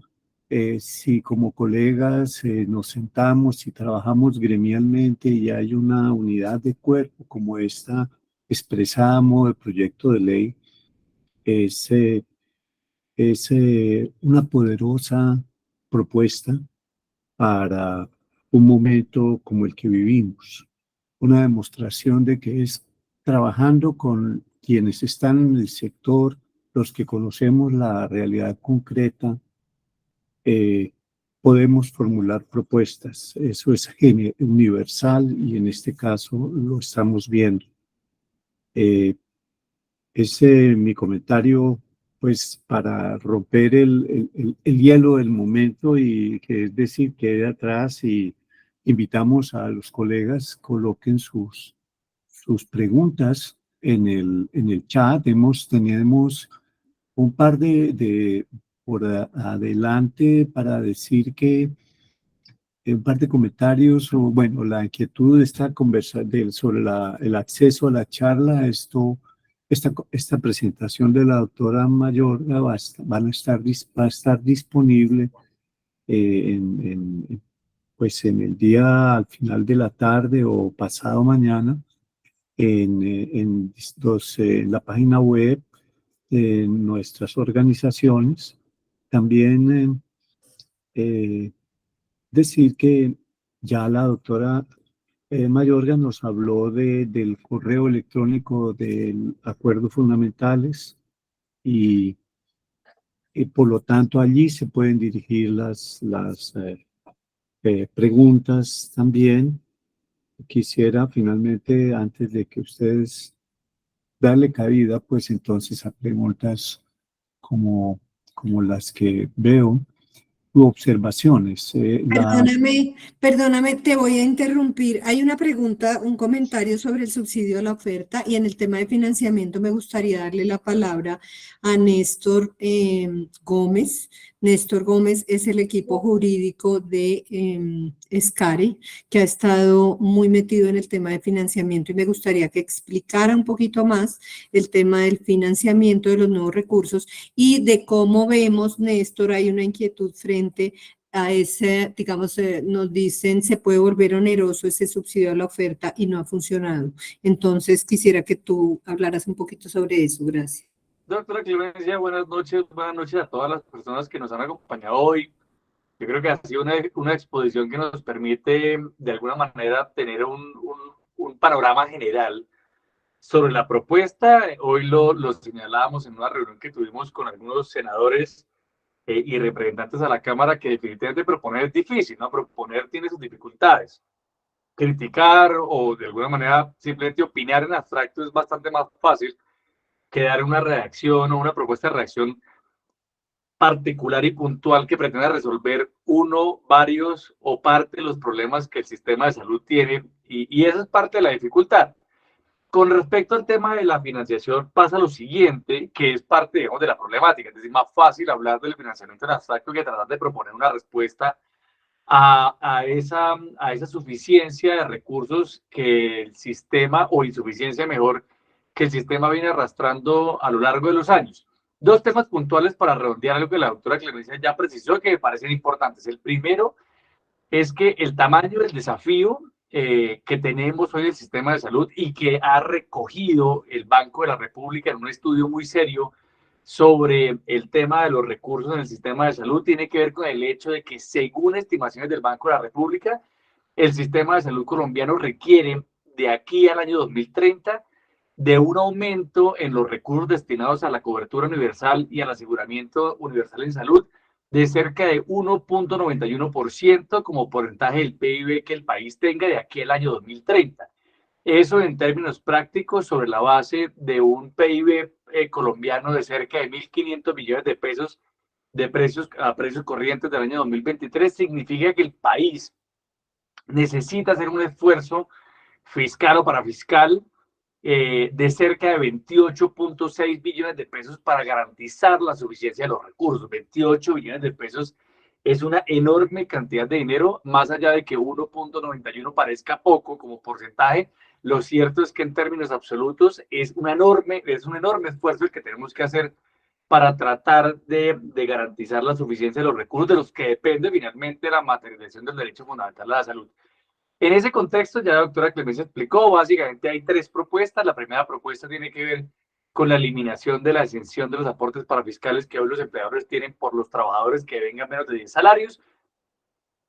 si como colegas nos sentamos y trabajamos gremialmente y hay una unidad de cuerpo como esta expresada a modo de proyecto de ley, es, una poderosa propuesta para un momento como el que vivimos, una demostración de que es trabajando con quienes están en el sector, los que conocemos la realidad concreta, eh, podemos formular propuestas. Eso es universal y en este caso lo estamos viendo. Ese mi comentario, pues para romper el hielo del momento y que es decir, quede atrás y invitamos a los colegas, coloquen sus preguntas en el chat. Tenemos un par por adelante para decir que un par de comentarios o bueno, la inquietud de esta sobre el acceso a la charla, esta presentación de la doctora Mayorga va a estar disponible pues en el día al final de la tarde o pasado mañana en la página web de nuestras organizaciones. También decir que ya la doctora Mayorga nos habló del correo electrónico del Acuerdos Fundamentales y por lo tanto allí se pueden dirigir las preguntas también. Quisiera finalmente, antes de que ustedes darle cabida, pues entonces a preguntas como las que veo, u observaciones. Perdóname, te voy a interrumpir. Hay una pregunta, un comentario sobre el subsidio a la oferta y en el tema de financiamiento me gustaría darle la palabra a Néstor Gómez. Néstor Gómez es el equipo jurídico de SCARE, que ha estado muy metido en el tema de financiamiento y me gustaría que explicara un poquito más el tema del financiamiento de los nuevos recursos y de cómo vemos, Néstor, hay una inquietud frente a ese, digamos, nos dicen se puede volver oneroso ese subsidio a la oferta y no ha funcionado. Entonces, quisiera que tú hablaras un poquito sobre eso. Gracias. Doctora Clemencia, buenas noches a todas las personas que nos han acompañado hoy. Yo creo que ha sido una exposición que nos permite de alguna manera tener un panorama general sobre la propuesta. Hoy lo señalábamos en una reunión que tuvimos con algunos senadores y representantes a la Cámara, que definitivamente proponer es difícil, ¿no? Proponer tiene sus dificultades. Criticar o de alguna manera simplemente opinar en abstracto es bastante más fácil que dar una reacción o una propuesta de reacción particular y puntual que pretenda resolver uno, varios o parte de los problemas que el sistema de salud tiene, y esa es parte de la dificultad. Con respecto al tema de la financiación, pasa lo siguiente, que es parte, digamos, de la problemática. Es decir, más fácil hablar del financiamiento en abstracto que tratar de proponer una respuesta a esa suficiencia de recursos que el sistema, o insuficiencia mejor, que el sistema viene arrastrando a lo largo de los años. Dos temas puntuales para redondear algo que la doctora Clemencia ya precisó, que me parecen importantes. El primero es que el tamaño del desafío que tenemos hoy en el sistema de salud y que ha recogido el Banco de la República en un estudio muy serio sobre el tema de los recursos en el sistema de salud tiene que ver con el hecho de que, según estimaciones del Banco de la República, el sistema de salud colombiano requiere de aquí al año 2030 de un aumento en los recursos destinados a la cobertura universal y al aseguramiento universal en salud de cerca de 1.91% como porcentaje del PIB que el país tenga de aquí al año 2030. Eso en términos prácticos sobre la base de un PIB colombiano de cerca de 1.500 millones de pesos de precios corrientes del año 2023, significa que el país necesita hacer un esfuerzo fiscal o parafiscal de cerca de 28.6 billones de pesos para garantizar la suficiencia de los recursos. 28 billones de pesos es una enorme cantidad de dinero, más allá de que 1.91 parezca poco como porcentaje, Lo cierto es que en términos absolutos es un enorme esfuerzo el que tenemos que hacer para tratar de garantizar la suficiencia de los recursos de los que depende finalmente la materialización del derecho fundamental a la salud. En ese contexto, ya la doctora Clemencia explicó, básicamente hay tres propuestas. La primera propuesta tiene que ver con la eliminación de la exención de los aportes parafiscales que hoy los empleadores tienen por los trabajadores que vengan menos de 10 salarios,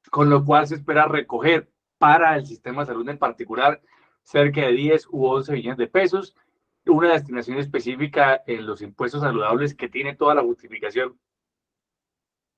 con lo cual se espera recoger para el sistema de salud en particular cerca de 10 u 11 billones de pesos, una destinación específica en los impuestos saludables que tiene toda la justificación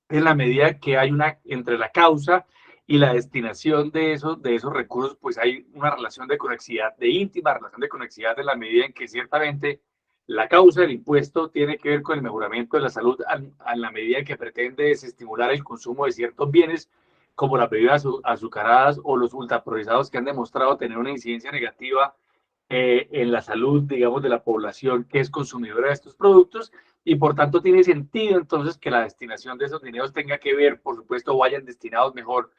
en la medida que hay una entre la causa y la destinación de esos recursos, pues hay una relación de conexidad, de íntima relación de conexidad en la medida en que ciertamente la causa del impuesto tiene que ver con el mejoramiento de la salud a la medida en que pretende desestimular el consumo de ciertos bienes como las bebidas azucaradas o los ultraprocesados que han demostrado tener una incidencia negativa en la salud, digamos, de la población que es consumidora de estos productos, y por tanto tiene sentido entonces que la destinación de esos dineros tenga que ver, por supuesto, vayan destinados mejor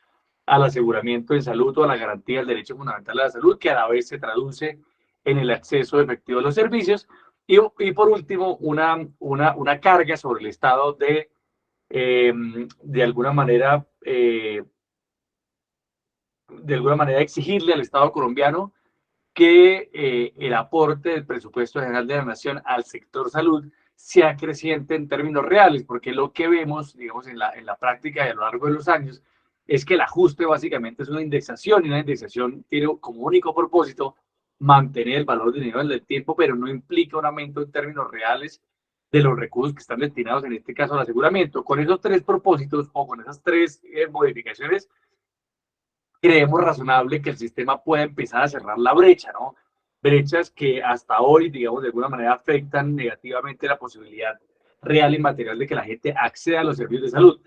al aseguramiento de salud o a la garantía del derecho fundamental a la salud, que a la vez se traduce en el acceso efectivo a los servicios, y por último, una carga sobre el Estado de alguna manera exigirle al Estado colombiano que el aporte del presupuesto general de la nación al sector salud sea creciente en términos reales, porque lo que vemos, digamos, en la práctica y a lo largo de los años, es que el ajuste básicamente es una indexación, y una indexación tiene como único propósito mantener el valor del dinero en el tiempo, pero no implica un aumento en términos reales de los recursos que están destinados, en este caso, al aseguramiento. Con esos tres propósitos o con esas tres modificaciones, creemos razonable que el sistema pueda empezar a cerrar la brecha, ¿no? Brechas que hasta hoy, digamos, de alguna manera afectan negativamente la posibilidad real y material de que la gente acceda a los servicios de salud.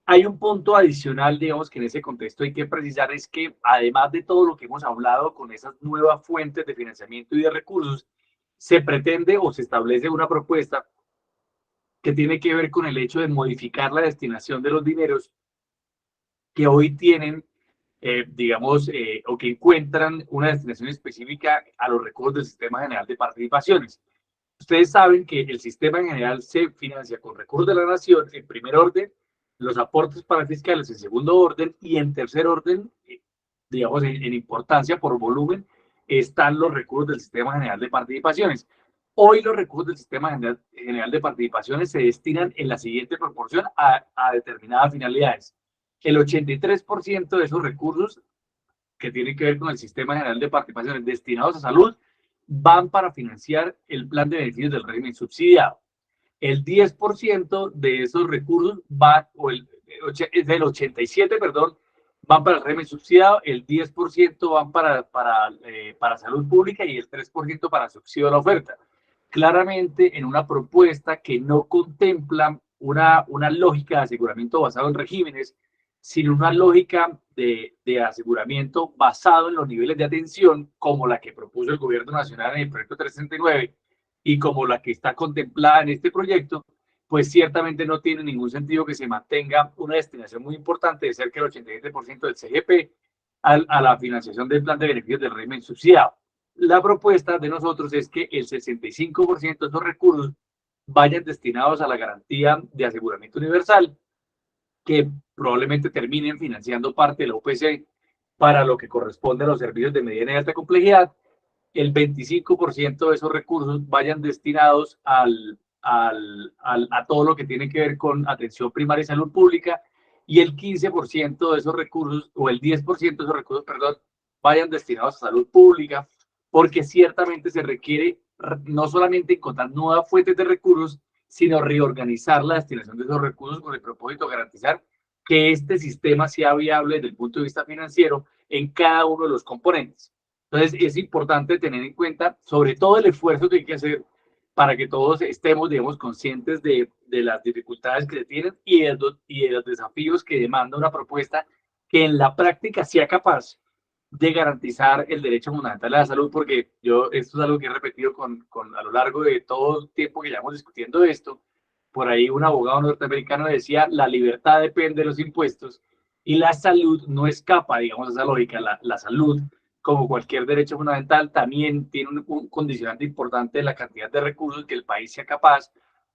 Hay un punto adicional, digamos, que en ese contexto hay que precisar, es que además de todo lo que hemos hablado con esas nuevas fuentes de financiamiento y de recursos, se pretende o se establece una propuesta que tiene que ver con el hecho de modificar la destinación de los dineros que hoy tienen, digamos, o que encuentran una destinación específica a los recursos del Sistema General de Participaciones. Ustedes saben que el sistema en general se financia con recursos de la nación en primer orden, los aportes parafiscales en segundo orden, y en tercer orden, digamos, en importancia por volumen, están los recursos del Sistema General de Participaciones. Hoy los recursos del Sistema General de Participaciones se destinan en la siguiente proporción a determinadas finalidades. El 83% de esos recursos que tienen que ver con el Sistema General de Participaciones destinados a salud van para financiar el plan de beneficios del régimen subsidiado. El 10% de esos recursos van, del 87, perdón, van para el régimen subsidiado, el 10% van para salud pública y el 3% para subsidio a la oferta. Claramente en una propuesta que no contempla una lógica de aseguramiento basado en regímenes, sino una lógica de aseguramiento basado en los niveles de atención, como la que propuso el gobierno nacional en el proyecto 369 y como la que está contemplada en este proyecto, pues ciertamente no tiene ningún sentido que se mantenga una destinación muy importante de cerca del 87% del CGP a la financiación del plan de beneficios del régimen subsidiado. La propuesta de nosotros es que el 65% de esos recursos vayan destinados a la garantía de aseguramiento universal, que probablemente terminen financiando parte de la UPC para lo que corresponde a los servicios de mediana y alta complejidad. El 25% de esos recursos vayan destinados a todo lo que tiene que ver con atención primaria y salud pública, y el 15% de esos recursos, o el 10% de esos recursos, perdón, vayan destinados a salud pública, porque ciertamente se requiere no solamente encontrar nuevas fuentes de recursos, sino reorganizar la destinación de esos recursos con el propósito de garantizar que este sistema sea viable desde el punto de vista financiero en cada uno de los componentes. Entonces, es importante tener en cuenta sobre todo el esfuerzo que hay que hacer para que todos estemos, digamos, conscientes de las dificultades que se tienen y de los desafíos que demanda una propuesta que en la práctica sea capaz de garantizar el derecho fundamental a la salud, porque esto es algo que he repetido a lo largo de todo el tiempo que llevamos discutiendo esto. Por ahí un abogado norteamericano decía, la libertad depende de los impuestos y la salud no escapa, digamos, a esa lógica. La salud como cualquier derecho fundamental, también tiene un condicionante importante de la cantidad de recursos que el país sea capaz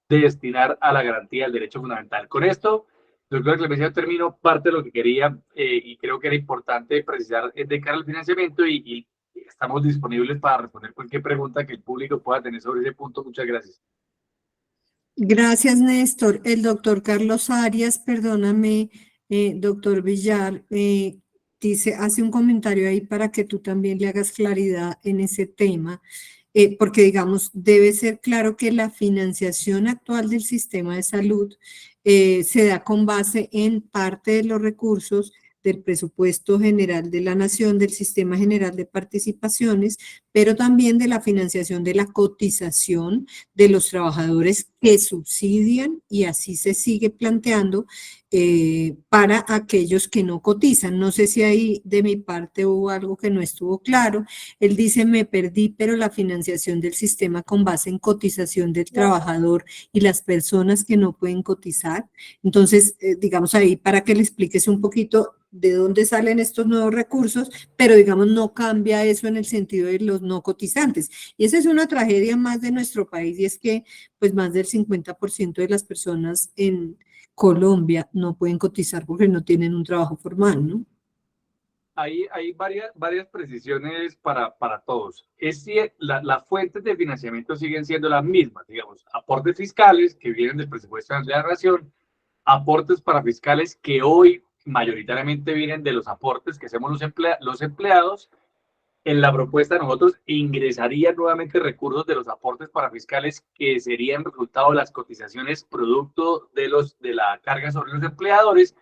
de destinar a la garantía del derecho fundamental. Con esto, doctora Clemencia, termino parte de lo que quería y creo que era importante precisar de cara al financiamiento y estamos disponibles para responder cualquier pregunta que el público pueda tener sobre ese punto. Muchas gracias. Gracias, Néstor. El doctor Carlos Arias, perdóname, doctor Villar, hace un comentario ahí para que tú también le hagas claridad en ese tema, porque digamos, debe ser claro que la financiación actual del sistema de salud se da con base en parte de los recursos del presupuesto general de la nación, del sistema general de participaciones, pero también de la financiación de la cotización de los trabajadores que subsidian, y así se sigue planteando para aquellos que no cotizan. No sé si ahí de mi parte hubo algo que no estuvo claro. Él dice, me perdí, pero la financiación del sistema con base en cotización del trabajador y las personas que no pueden cotizar. Entonces, digamos ahí para que le expliques un poquito de dónde salen estos nuevos recursos, pero digamos no cambia eso en el sentido de los no cotizantes. Y esa es una tragedia más de nuestro país, y es que pues más del 50% de las personas en Colombia no pueden cotizar porque no tienen un trabajo formal, ¿no? Hay varias precisiones para todos. Las fuentes de financiamiento siguen siendo las mismas, digamos, aportes fiscales que vienen del presupuesto de la nación, aportes para fiscales que hoy mayoritariamente vienen de los aportes que hacemos los empleados. En la propuesta nosotros ingresarían nuevamente recursos de los aportes para fiscales que serían resultado de las cotizaciones producto de la carga sobre los empleadores.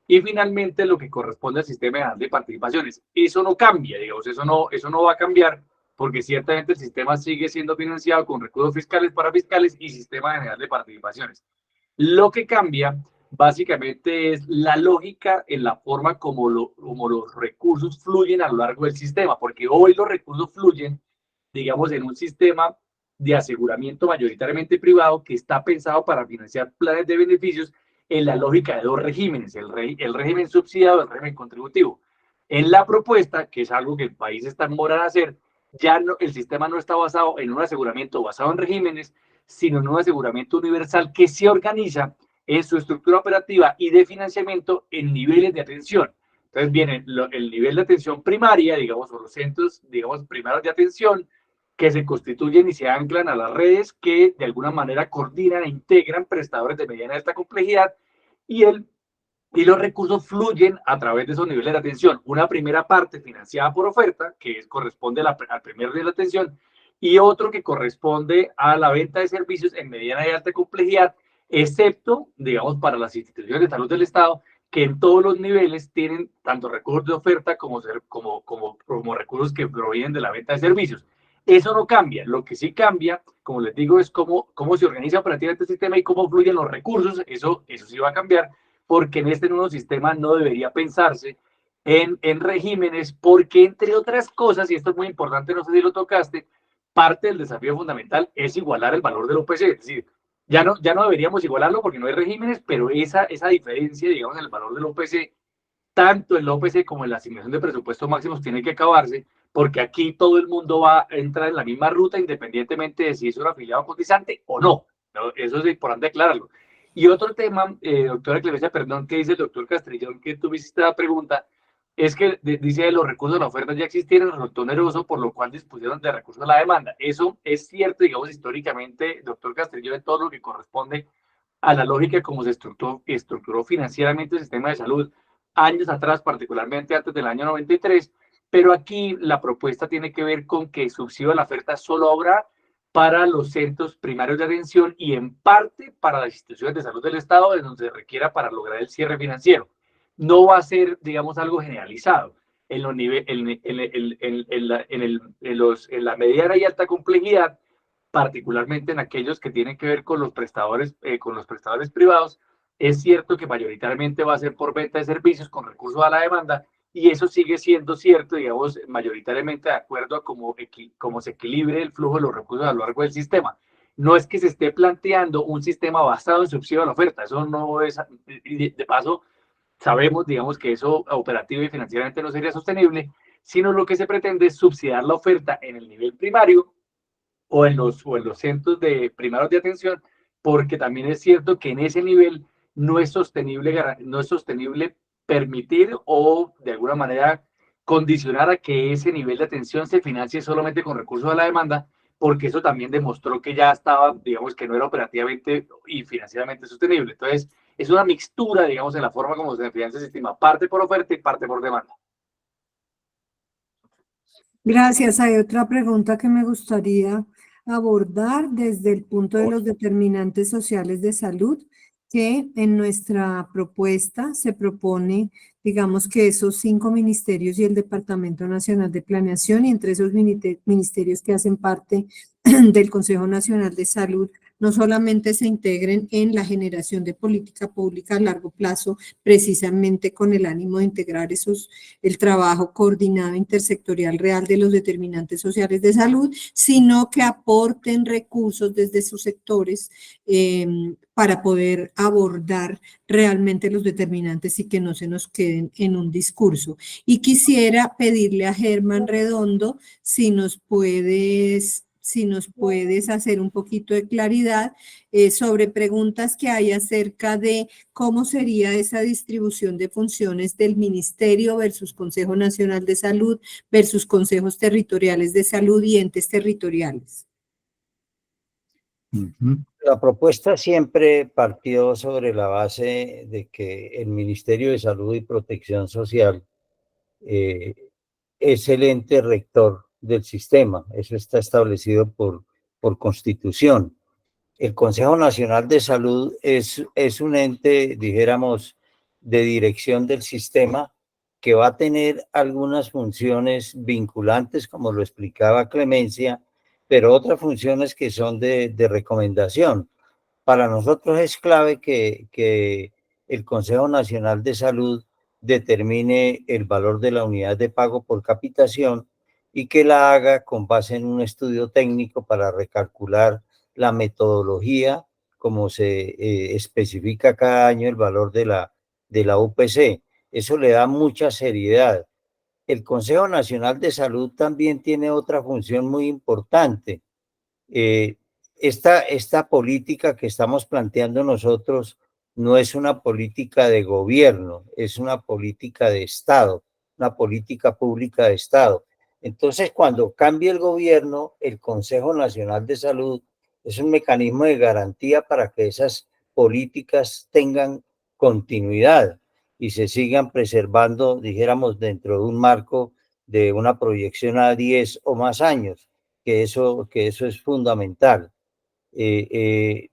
Y finalmente lo que corresponde al sistema general de participaciones. Eso no cambia, digamos, eso no va a cambiar, porque ciertamente el sistema sigue siendo financiado con recursos fiscales para fiscales y sistema general de participaciones. Lo que cambia básicamente es la lógica en la forma como los recursos fluyen a lo largo del sistema, porque hoy los recursos fluyen, digamos, en un sistema de aseguramiento mayoritariamente privado que está pensado para financiar planes de beneficios en la lógica de dos regímenes, el régimen subsidiado y el régimen contributivo. En la propuesta, que es algo que el país está en mora de hacer, ya no, el sistema no está basado en un aseguramiento basado en regímenes, sino en un aseguramiento universal que se organiza en su estructura operativa y de financiamiento en niveles de atención. Entonces viene el nivel de atención primaria, digamos, o los centros, digamos, primarios de atención, que se constituyen y se anclan a las redes que de alguna manera coordinan e integran prestadores de mediana y alta complejidad, y los recursos fluyen a través de esos niveles de atención. Una primera parte financiada por oferta, que corresponde al primer nivel de atención, y otro que corresponde a la venta de servicios en mediana y alta complejidad, excepto, digamos, para las instituciones de salud del Estado, que en todos los niveles tienen tanto recursos de oferta como recursos que provienen de la venta de servicios. Eso no cambia. Lo que sí cambia, como les digo, es cómo se organiza operativamente el sistema y cómo fluyen los recursos. Eso sí va a cambiar, porque en este nuevo sistema no debería pensarse en regímenes, porque entre otras cosas, y esto es muy importante, no sé si lo tocaste, parte del desafío fundamental es igualar el valor del OPC. Es decir, ya no deberíamos igualarlo porque no hay regímenes, pero esa diferencia, digamos, en el valor del OPC, tanto en el OPC como en la asignación de presupuestos máximos, tiene que acabarse, porque aquí todo el mundo va a entrar en la misma ruta, independientemente de si es un afiliado cotizante o no. ¿No? Eso es importante aclararlo. Y otro tema, doctora Clemencia, perdón, que dice el doctor Castrillón, que tú me hiciste la pregunta, es que dice que los recursos de la oferta ya existieron, resultó oneroso, por lo cual dispusieron de recursos a la demanda. Eso es cierto, digamos, históricamente, doctor Castrillón, en todo lo que corresponde a la lógica como se estructuró financieramente el sistema de salud años atrás, particularmente antes del año 93, pero aquí la propuesta tiene que ver con que el subsidio a la oferta solo habrá para los centros primarios de atención y en parte para las instituciones de salud del Estado, en donde se requiera para lograr el cierre financiero. No va a ser, digamos, algo generalizado. En la mediana y alta complejidad, particularmente en aquellos que tienen que ver con los prestadores privados, es cierto que mayoritariamente va a ser por venta de servicios con recursos a la demanda, y eso sigue siendo cierto, digamos, mayoritariamente de acuerdo a cómo se equilibre el flujo de los recursos a lo largo del sistema. No es que se esté planteando un sistema basado en subsidio a la oferta, eso no es, de paso, sabemos, digamos, que eso operativo y financieramente no sería sostenible, sino lo que se pretende es subsidiar la oferta en el nivel primario o en los centros primarios de atención, porque también es cierto que en ese nivel no es sostenible permitir o de alguna manera condicionar a que ese nivel de atención se financie solamente con recursos de la demanda, porque eso también demostró que ya estaba, digamos, que no era operativamente y financieramente sostenible. Entonces, es una mixtura, digamos, en la forma como se financia el sistema, parte por oferta y parte por demanda. Gracias. Hay otra pregunta que me gustaría abordar desde el punto de los determinantes sociales de salud, que en nuestra propuesta se propone, digamos, que esos 5 ministerios y el Departamento Nacional de Planeación, y entre esos ministerios que hacen parte del Consejo Nacional de Salud, no solamente se integren en la generación de política pública a largo plazo, precisamente con el ánimo de integrar el trabajo coordinado intersectorial real de los determinantes sociales de salud, sino que aporten recursos desde sus sectores para poder abordar realmente los determinantes y que no se nos queden en un discurso. Y quisiera pedirle a Germán Redondo si nos puedes hacer un poquito de claridad sobre preguntas que hay acerca de cómo sería esa distribución de funciones del Ministerio versus Consejo Nacional de Salud versus consejos territoriales de salud y entes territoriales. La propuesta siempre partió sobre la base de que el Ministerio de Salud y Protección Social es el ente rector del sistema. Eso está establecido por Constitución. El Consejo Nacional de Salud es un ente, dijéramos, de dirección del sistema que va a tener algunas funciones vinculantes, como lo explicaba Clemencia, pero otras funciones que son de recomendación. Para nosotros es clave que el Consejo Nacional de Salud determine el valor de la unidad de pago por capitación y que la haga con base en un estudio técnico para recalcular la metodología, como se especifica cada año el valor de la UPC. Eso le da mucha seriedad. El Consejo Nacional de Salud también tiene otra función muy importante. Esta política que estamos planteando nosotros no es una política de gobierno, es una política de Estado, una política pública de Estado. Entonces, cuando cambie el gobierno, el Consejo Nacional de Salud es un mecanismo de garantía para que esas políticas tengan continuidad y se sigan preservando, dijéramos, dentro de un marco de una proyección a 10 o más años, que eso es fundamental.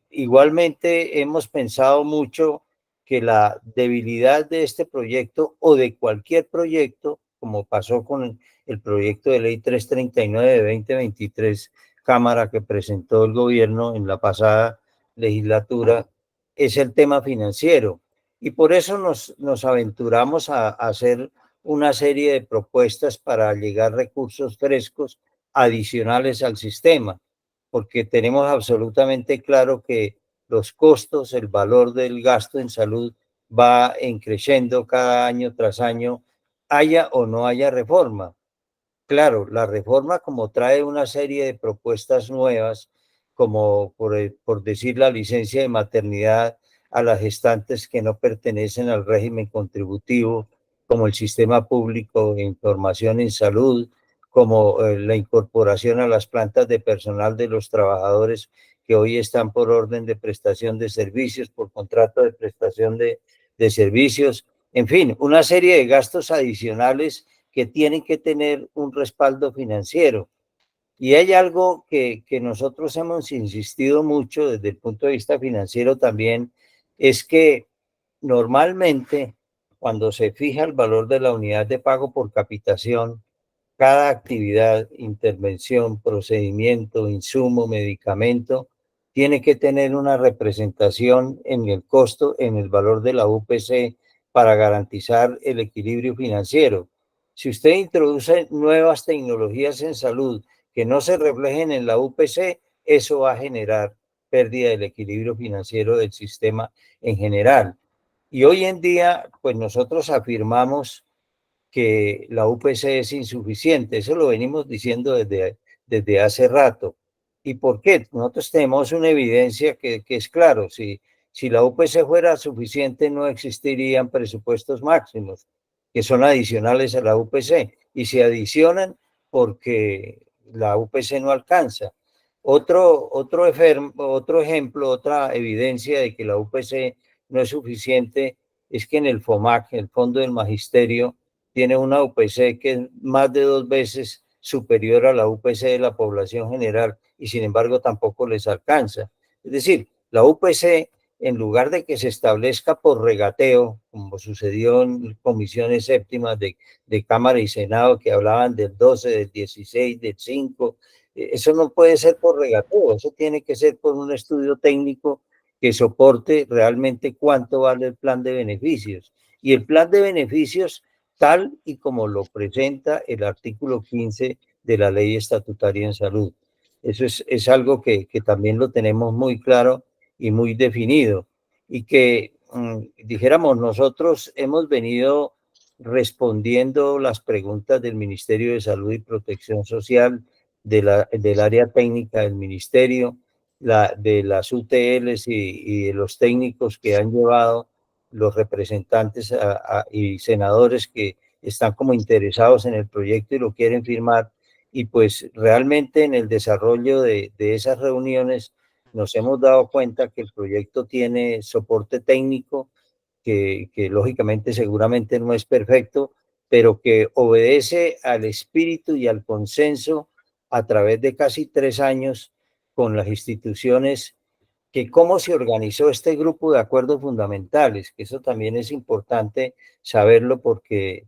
Igualmente hemos pensado mucho que la debilidad de este proyecto o de cualquier proyecto, como pasó con el proyecto de ley 339 de 2023, Cámara, que presentó el gobierno en la pasada legislatura, es el tema financiero. Y por eso nos aventuramos a hacer una serie de propuestas para llegar recursos frescos adicionales al sistema, porque tenemos absolutamente claro que los costos, el valor del gasto en salud va creciendo cada año tras año, haya o no haya reforma. Claro, la reforma como trae una serie de propuestas nuevas, como por decir la licencia de maternidad a las gestantes que no pertenecen al régimen contributivo, como el sistema público de información en salud, como la incorporación a las plantas de personal de los trabajadores que hoy están por orden de prestación de servicios, por contrato de prestación de servicios, en fin, una serie de gastos adicionales que tienen que tener un respaldo financiero. Y hay algo que nosotros hemos insistido mucho desde el punto de vista financiero también, es que normalmente cuando se fija el valor de la unidad de pago por capitación, cada actividad, intervención, procedimiento, insumo, medicamento, tiene que tener una representación en el costo, en el valor de la UPC para garantizar el equilibrio financiero. Si usted introduce nuevas tecnologías en salud que no se reflejen en la UPC, eso va a generar pérdida del equilibrio financiero del sistema en general. Y hoy en día, pues nosotros afirmamos que la UPC es insuficiente. Eso lo venimos diciendo desde hace rato. ¿Y por qué? Nosotros tenemos una evidencia que es claro, si la UPC fuera suficiente no existirían presupuestos máximos, que son adicionales a la UPC, y se adicionan porque la UPC no alcanza. Otro ejemplo, otra evidencia de que la UPC no es suficiente es que en el FOMAC, el Fondo del Magisterio, tiene una UPC que es más de 2 veces superior a la UPC de la población general y sin embargo tampoco les alcanza. Es decir, la UPC, en lugar de que se establezca por regateo, como sucedió en comisiones séptimas de Cámara y Senado que hablaban del 12, del 16, del 5, eso no puede ser por regateo, eso tiene que ser por un estudio técnico que soporte realmente cuánto vale el plan de beneficios. Y el plan de beneficios, tal y como lo presenta el artículo 15 de la Ley Estatutaria en Salud. Eso es algo que también lo tenemos muy claro y muy definido. Y que, dijéramos, nosotros hemos venido respondiendo las preguntas del Ministerio de Salud y Protección Social, del área técnica del Ministerio, de las UTLs y de los técnicos que han llevado los representantes y senadores que están como interesados en el proyecto y lo quieren firmar. Y pues realmente en el desarrollo de esas reuniones nos hemos dado cuenta que el proyecto tiene soporte técnico, que lógicamente seguramente no es perfecto, pero que obedece al espíritu y al consenso a través de casi 3 años con las instituciones, que cómo se organizó este grupo de acuerdos fundamentales, que eso también es importante saberlo porque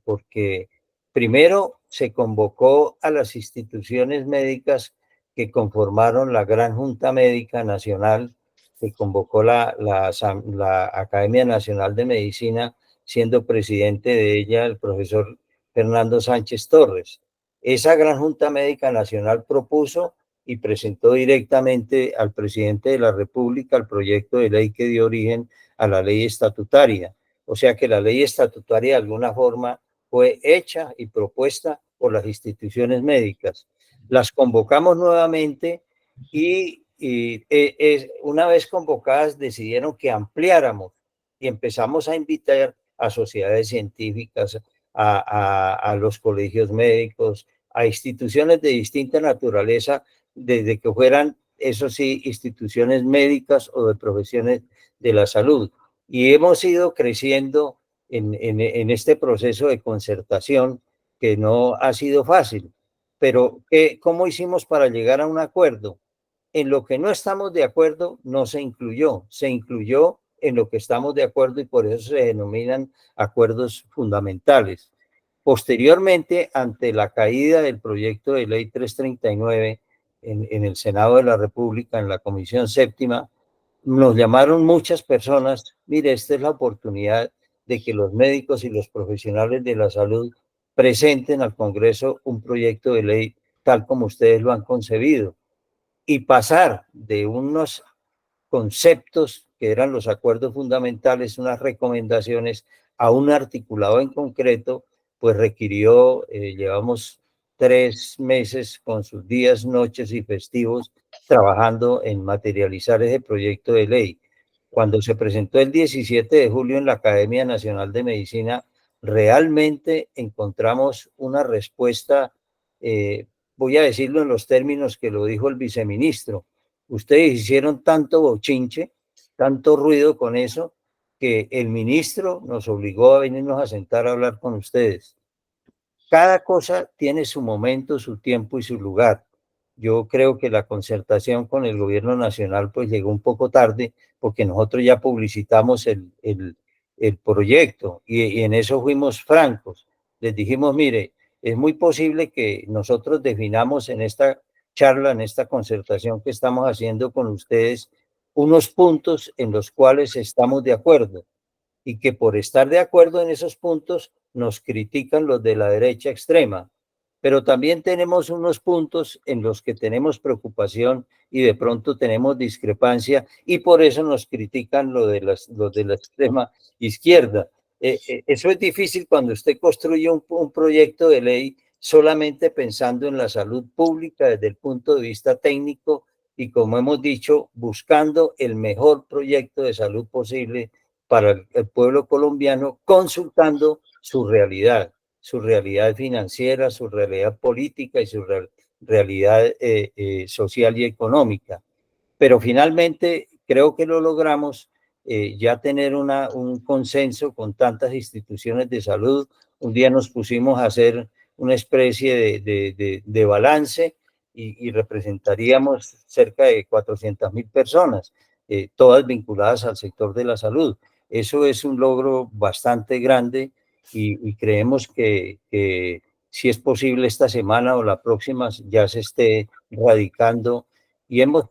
primero se convocó a las instituciones médicas que conformaron la Gran Junta Médica Nacional, que convocó la Academia Nacional de Medicina, siendo presidente de ella el profesor Fernando Sánchez Torres. Esa Gran Junta Médica Nacional propuso y presentó directamente al presidente de la República el proyecto de ley que dio origen a la ley estatutaria. O sea que la ley estatutaria de alguna forma fue hecha y propuesta por las instituciones médicas. Las convocamos nuevamente y una vez convocadas decidieron que ampliáramos y empezamos a invitar a sociedades científicas, a los colegios médicos, a instituciones de distinta naturaleza, desde que fueran, eso sí, instituciones médicas o de profesiones de la salud. Y hemos ido creciendo en este proceso de concertación que no ha sido fácil. Pero, ¿cómo hicimos para llegar a un acuerdo? En lo que no estamos de acuerdo no se incluyó en lo que estamos de acuerdo y por eso se denominan acuerdos fundamentales. Posteriormente, ante la caída del proyecto de ley 339 en el Senado de la República, en la Comisión Séptima, nos llamaron muchas personas, mire, esta es la oportunidad de que los médicos y los profesionales de la salud presenten al Congreso un proyecto de ley tal como ustedes lo han concebido y pasar de unos conceptos que eran los acuerdos fundamentales, unas recomendaciones, a un articulado en concreto, pues requirió, llevamos 3 meses con sus días, noches y festivos trabajando en materializar ese proyecto de ley. Cuando se presentó el 17 de julio en la Academia Nacional de Medicina, realmente encontramos una respuesta, voy a decirlo en los términos que lo dijo el viceministro. Ustedes hicieron tanto bochinche, tanto ruido con eso, que el ministro nos obligó a venirnos a sentar a hablar con ustedes. Cada cosa tiene su momento, su tiempo y su lugar. Yo creo que la concertación con el gobierno nacional pues llegó un poco tarde porque nosotros ya publicitamos el proyecto y en eso fuimos francos. Les dijimos, mire, es muy posible que nosotros definamos en esta charla, en esta concertación que estamos haciendo con ustedes, unos puntos en los cuales estamos de acuerdo y que por estar de acuerdo en esos puntos nos critican los de la derecha extrema. Pero también tenemos unos puntos en los que tenemos preocupación y de pronto tenemos discrepancia y por eso nos critican los de la extrema izquierda. Eso es difícil cuando usted construye un proyecto de ley solamente pensando en la salud pública desde el punto de vista técnico y, como hemos dicho, buscando el mejor proyecto de salud posible para el pueblo colombiano, consultando su realidad financiera, su realidad política y su realidad social y económica. Pero finalmente creo que lo logramos, ya tener un consenso con tantas instituciones de salud. Un día nos pusimos a hacer una especie de balance y representaríamos cerca de 400.000 personas, todas vinculadas al sector de la salud. Eso es un logro bastante grande y creemos que si es posible esta semana o la próxima ya se esté radicando, y hemos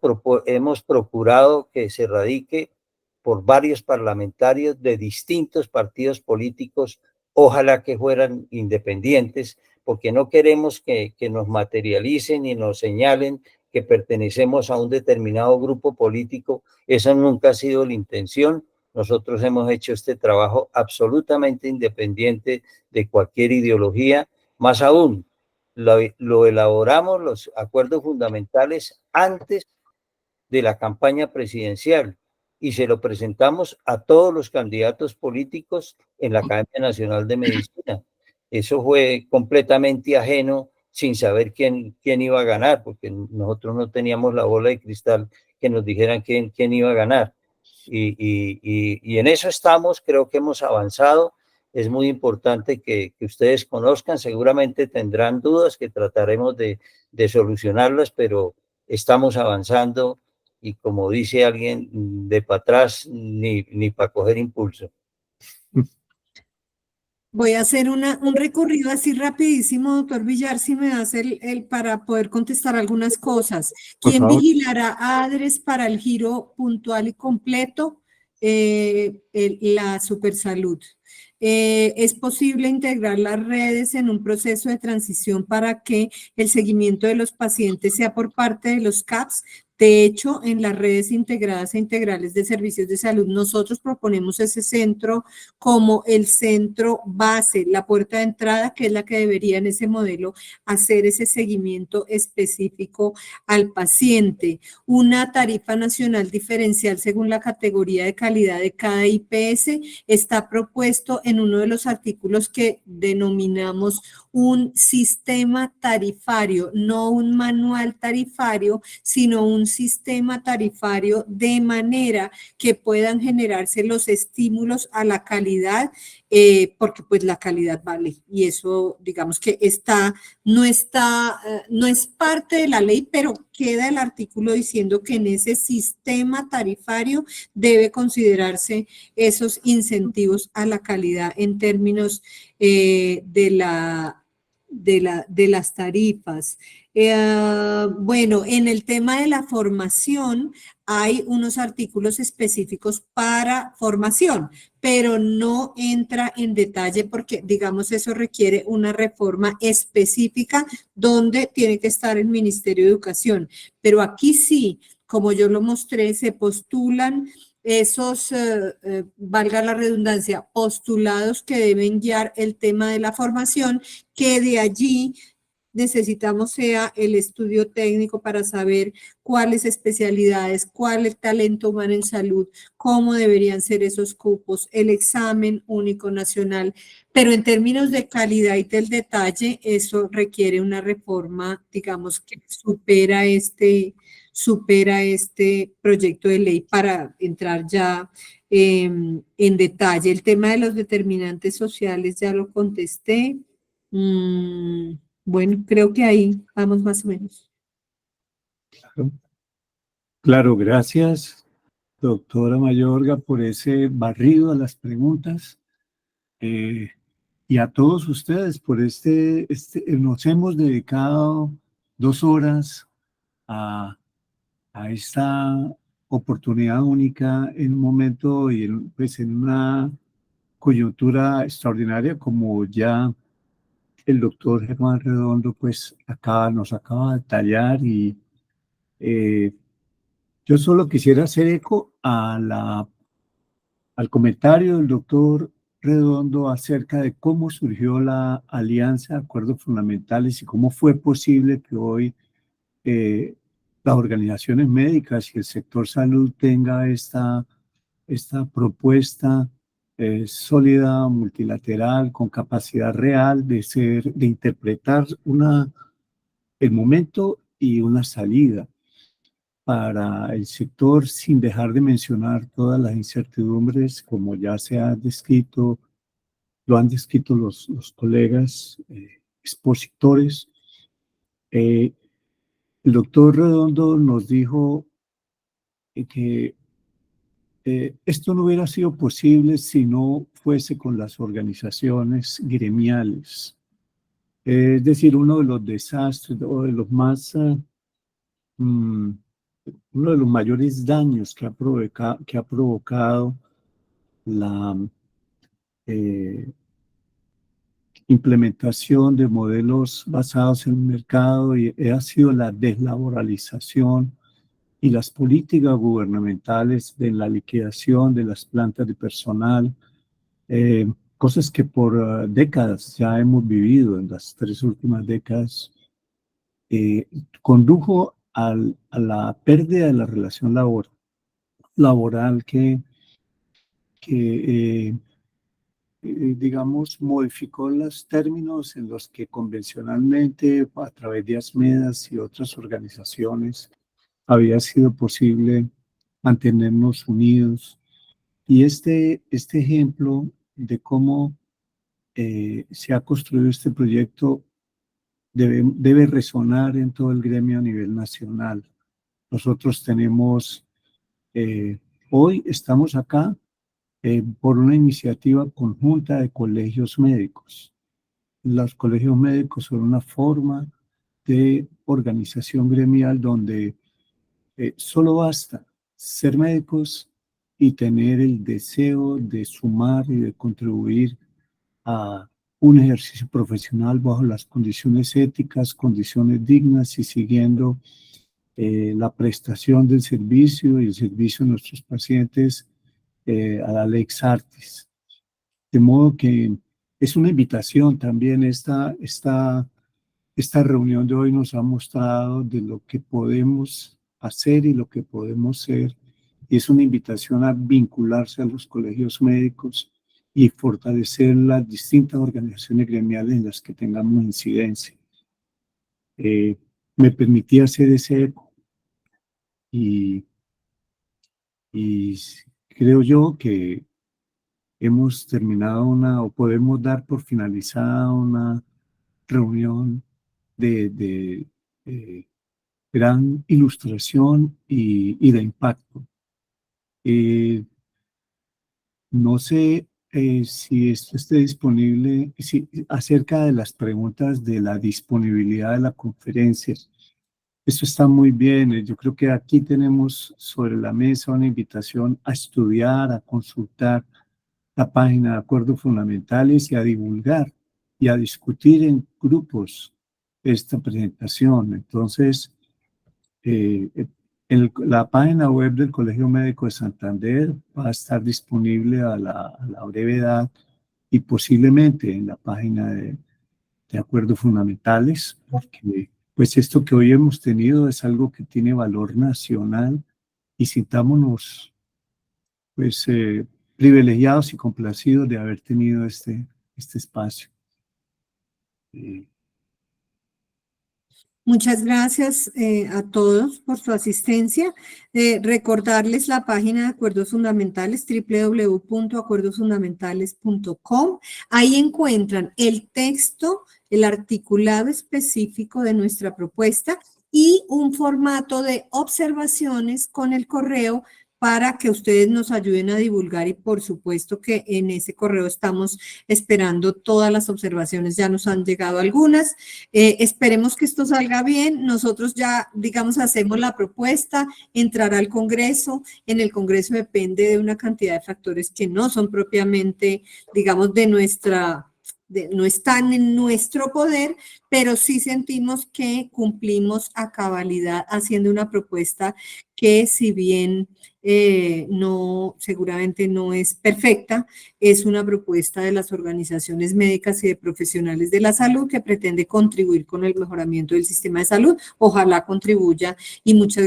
procurado que se radique por varios parlamentarios de distintos partidos políticos, ojalá que fueran independientes, porque no queremos que nos materialicen y nos señalen que pertenecemos a un determinado grupo político. Esa nunca ha sido la intención. Nosotros hemos hecho este trabajo absolutamente independiente de cualquier ideología. Más aún, lo elaboramos los acuerdos fundamentales antes de la campaña presidencial y se lo presentamos a todos los candidatos políticos en la Academia Nacional de Medicina. Eso fue completamente ajeno, sin saber quién iba a ganar, porque nosotros no teníamos la bola de cristal que nos dijeran quién iba a ganar. Y en eso estamos, creo que hemos avanzado. Es muy importante que ustedes conozcan, seguramente tendrán dudas que trataremos de solucionarlas, pero estamos avanzando y, como dice alguien, de para atrás ni para coger impulso. Voy a hacer un recorrido así rapidísimo, doctor Villar, si me das para poder contestar algunas cosas. Por ¿Quién favor. vigilará a ADRES para el giro puntual y completo? La Supersalud. ¿Es posible integrar las redes en un proceso de transición para que el seguimiento de los pacientes sea por parte de los CAPS? De hecho, en las redes integradas e integrales de servicios de salud, nosotros proponemos ese centro como el centro base, la puerta de entrada, que es la que debería en ese modelo hacer ese seguimiento específico al paciente. Una tarifa nacional diferencial según la categoría de calidad de cada IPS está propuesto en uno de los artículos que denominamos un sistema tarifario, no un manual tarifario, sino un sistema tarifario de manera que puedan generarse los estímulos a la calidad, porque pues la calidad vale y eso digamos que no es parte de la ley, pero queda el artículo diciendo que en ese sistema tarifario debe considerarse esos incentivos a la calidad en términos de las tarifas. Bueno, en el tema de la formación hay unos artículos específicos para formación, pero no entra en detalle porque, digamos, eso requiere una reforma específica donde tiene que estar el Ministerio de Educación. Pero aquí sí, como yo lo mostré, se postulan esos, valga la redundancia, postulados que deben guiar el tema de la formación, que de allí necesitamos sea el estudio técnico para saber cuáles especialidades, cuál es el talento humano en salud, cómo deberían ser esos cupos, el examen único nacional, pero en términos de calidad y del detalle, eso requiere una reforma, digamos, que supera este proyecto de ley para entrar ya en detalle. El tema de los determinantes sociales ya lo contesté. Bueno, creo que ahí vamos más o menos. Claro, gracias, doctora Mayorga, por ese barrido a las preguntas. Y a todos ustedes por nos hemos dedicado 2 horas a esta oportunidad única en un momento y pues en una coyuntura extraordinaria, como ya el doctor Germán Redondo pues nos acaba de detallar. Y yo solo quisiera hacer eco al comentario del doctor Redondo acerca de cómo surgió la Alianza de Acuerdos Fundamentales y cómo fue posible que hoy las organizaciones médicas y el sector salud tenga esta propuesta sólida, multilateral, con capacidad real de interpretar el momento y una salida para el sector, sin dejar de mencionar todas las incertidumbres, como ya se ha descrito, lo han descrito los colegas expositores. El doctor Redondo nos dijo que esto no hubiera sido posible si no fuese con las organizaciones gremiales. Es decir, uno de los desastres o de los más, uno de los mayores daños que ha provocado la implementación de modelos basados en el mercado y ha sido la deslaboralización y las políticas gubernamentales de la liquidación de las plantas de personal, cosas que por décadas ya hemos vivido, en las 3 últimas décadas, condujo a la pérdida de la relación laboral que digamos, modificó los términos en los que convencionalmente, a través de ASMEDAS y otras organizaciones, había sido posible mantenernos unidos. Y este ejemplo de cómo se ha construido este proyecto debe resonar en todo el gremio a nivel nacional. Nosotros tenemos, hoy estamos acá por una iniciativa conjunta de colegios médicos. Los colegios médicos son una forma de organización gremial donde solo basta ser médicos y tener el deseo de sumar y de contribuir a un ejercicio profesional bajo las condiciones éticas, condiciones dignas y siguiendo la prestación del servicio y el servicio de nuestros pacientes a la Lex Artis. De modo que es una invitación también esta reunión de hoy nos ha mostrado de lo que podemos hacer y lo que podemos ser. Y es una invitación a vincularse a los colegios médicos y fortalecer las distintas organizaciones gremiales en las que tengamos incidencia. Me permití hacer ese eco y creo yo que hemos terminado o podemos dar por finalizada una reunión de gran ilustración y de impacto. No sé si esto esté disponible, acerca de las preguntas de la disponibilidad de la conferencia. Esto está muy bien. Yo creo que aquí tenemos sobre la mesa una invitación a estudiar, a consultar la página de Acuerdos Fundamentales y a divulgar y a discutir en grupos esta presentación. Entonces, en la página web del Colegio Médico de Santander va a estar disponible a la brevedad y posiblemente en la página de Acuerdos Fundamentales, porque pues esto que hoy hemos tenido es algo que tiene valor nacional y sintámonos pues privilegiados y complacidos de haber tenido este espacio. Muchas gracias a todos por su asistencia. Recordarles la página de Acuerdos Fundamentales, www.acuerdosfundamentales.com. Ahí encuentran el texto, el articulado específico de nuestra propuesta y un formato de observaciones con el correo para que ustedes nos ayuden a divulgar y por supuesto que en ese correo estamos esperando todas las observaciones, ya nos han llegado algunas. Esperemos que esto salga bien. Nosotros ya, digamos, hacemos la propuesta, entrará al Congreso. En el Congreso depende de una cantidad de factores que no son propiamente, digamos, de nuestra no están en nuestro poder, pero sí sentimos que cumplimos a cabalidad haciendo una propuesta que, si bien seguramente no es perfecta, es una propuesta de las organizaciones médicas y de profesionales de la salud que pretende contribuir con el mejoramiento del sistema de salud. Ojalá contribuya, y muchas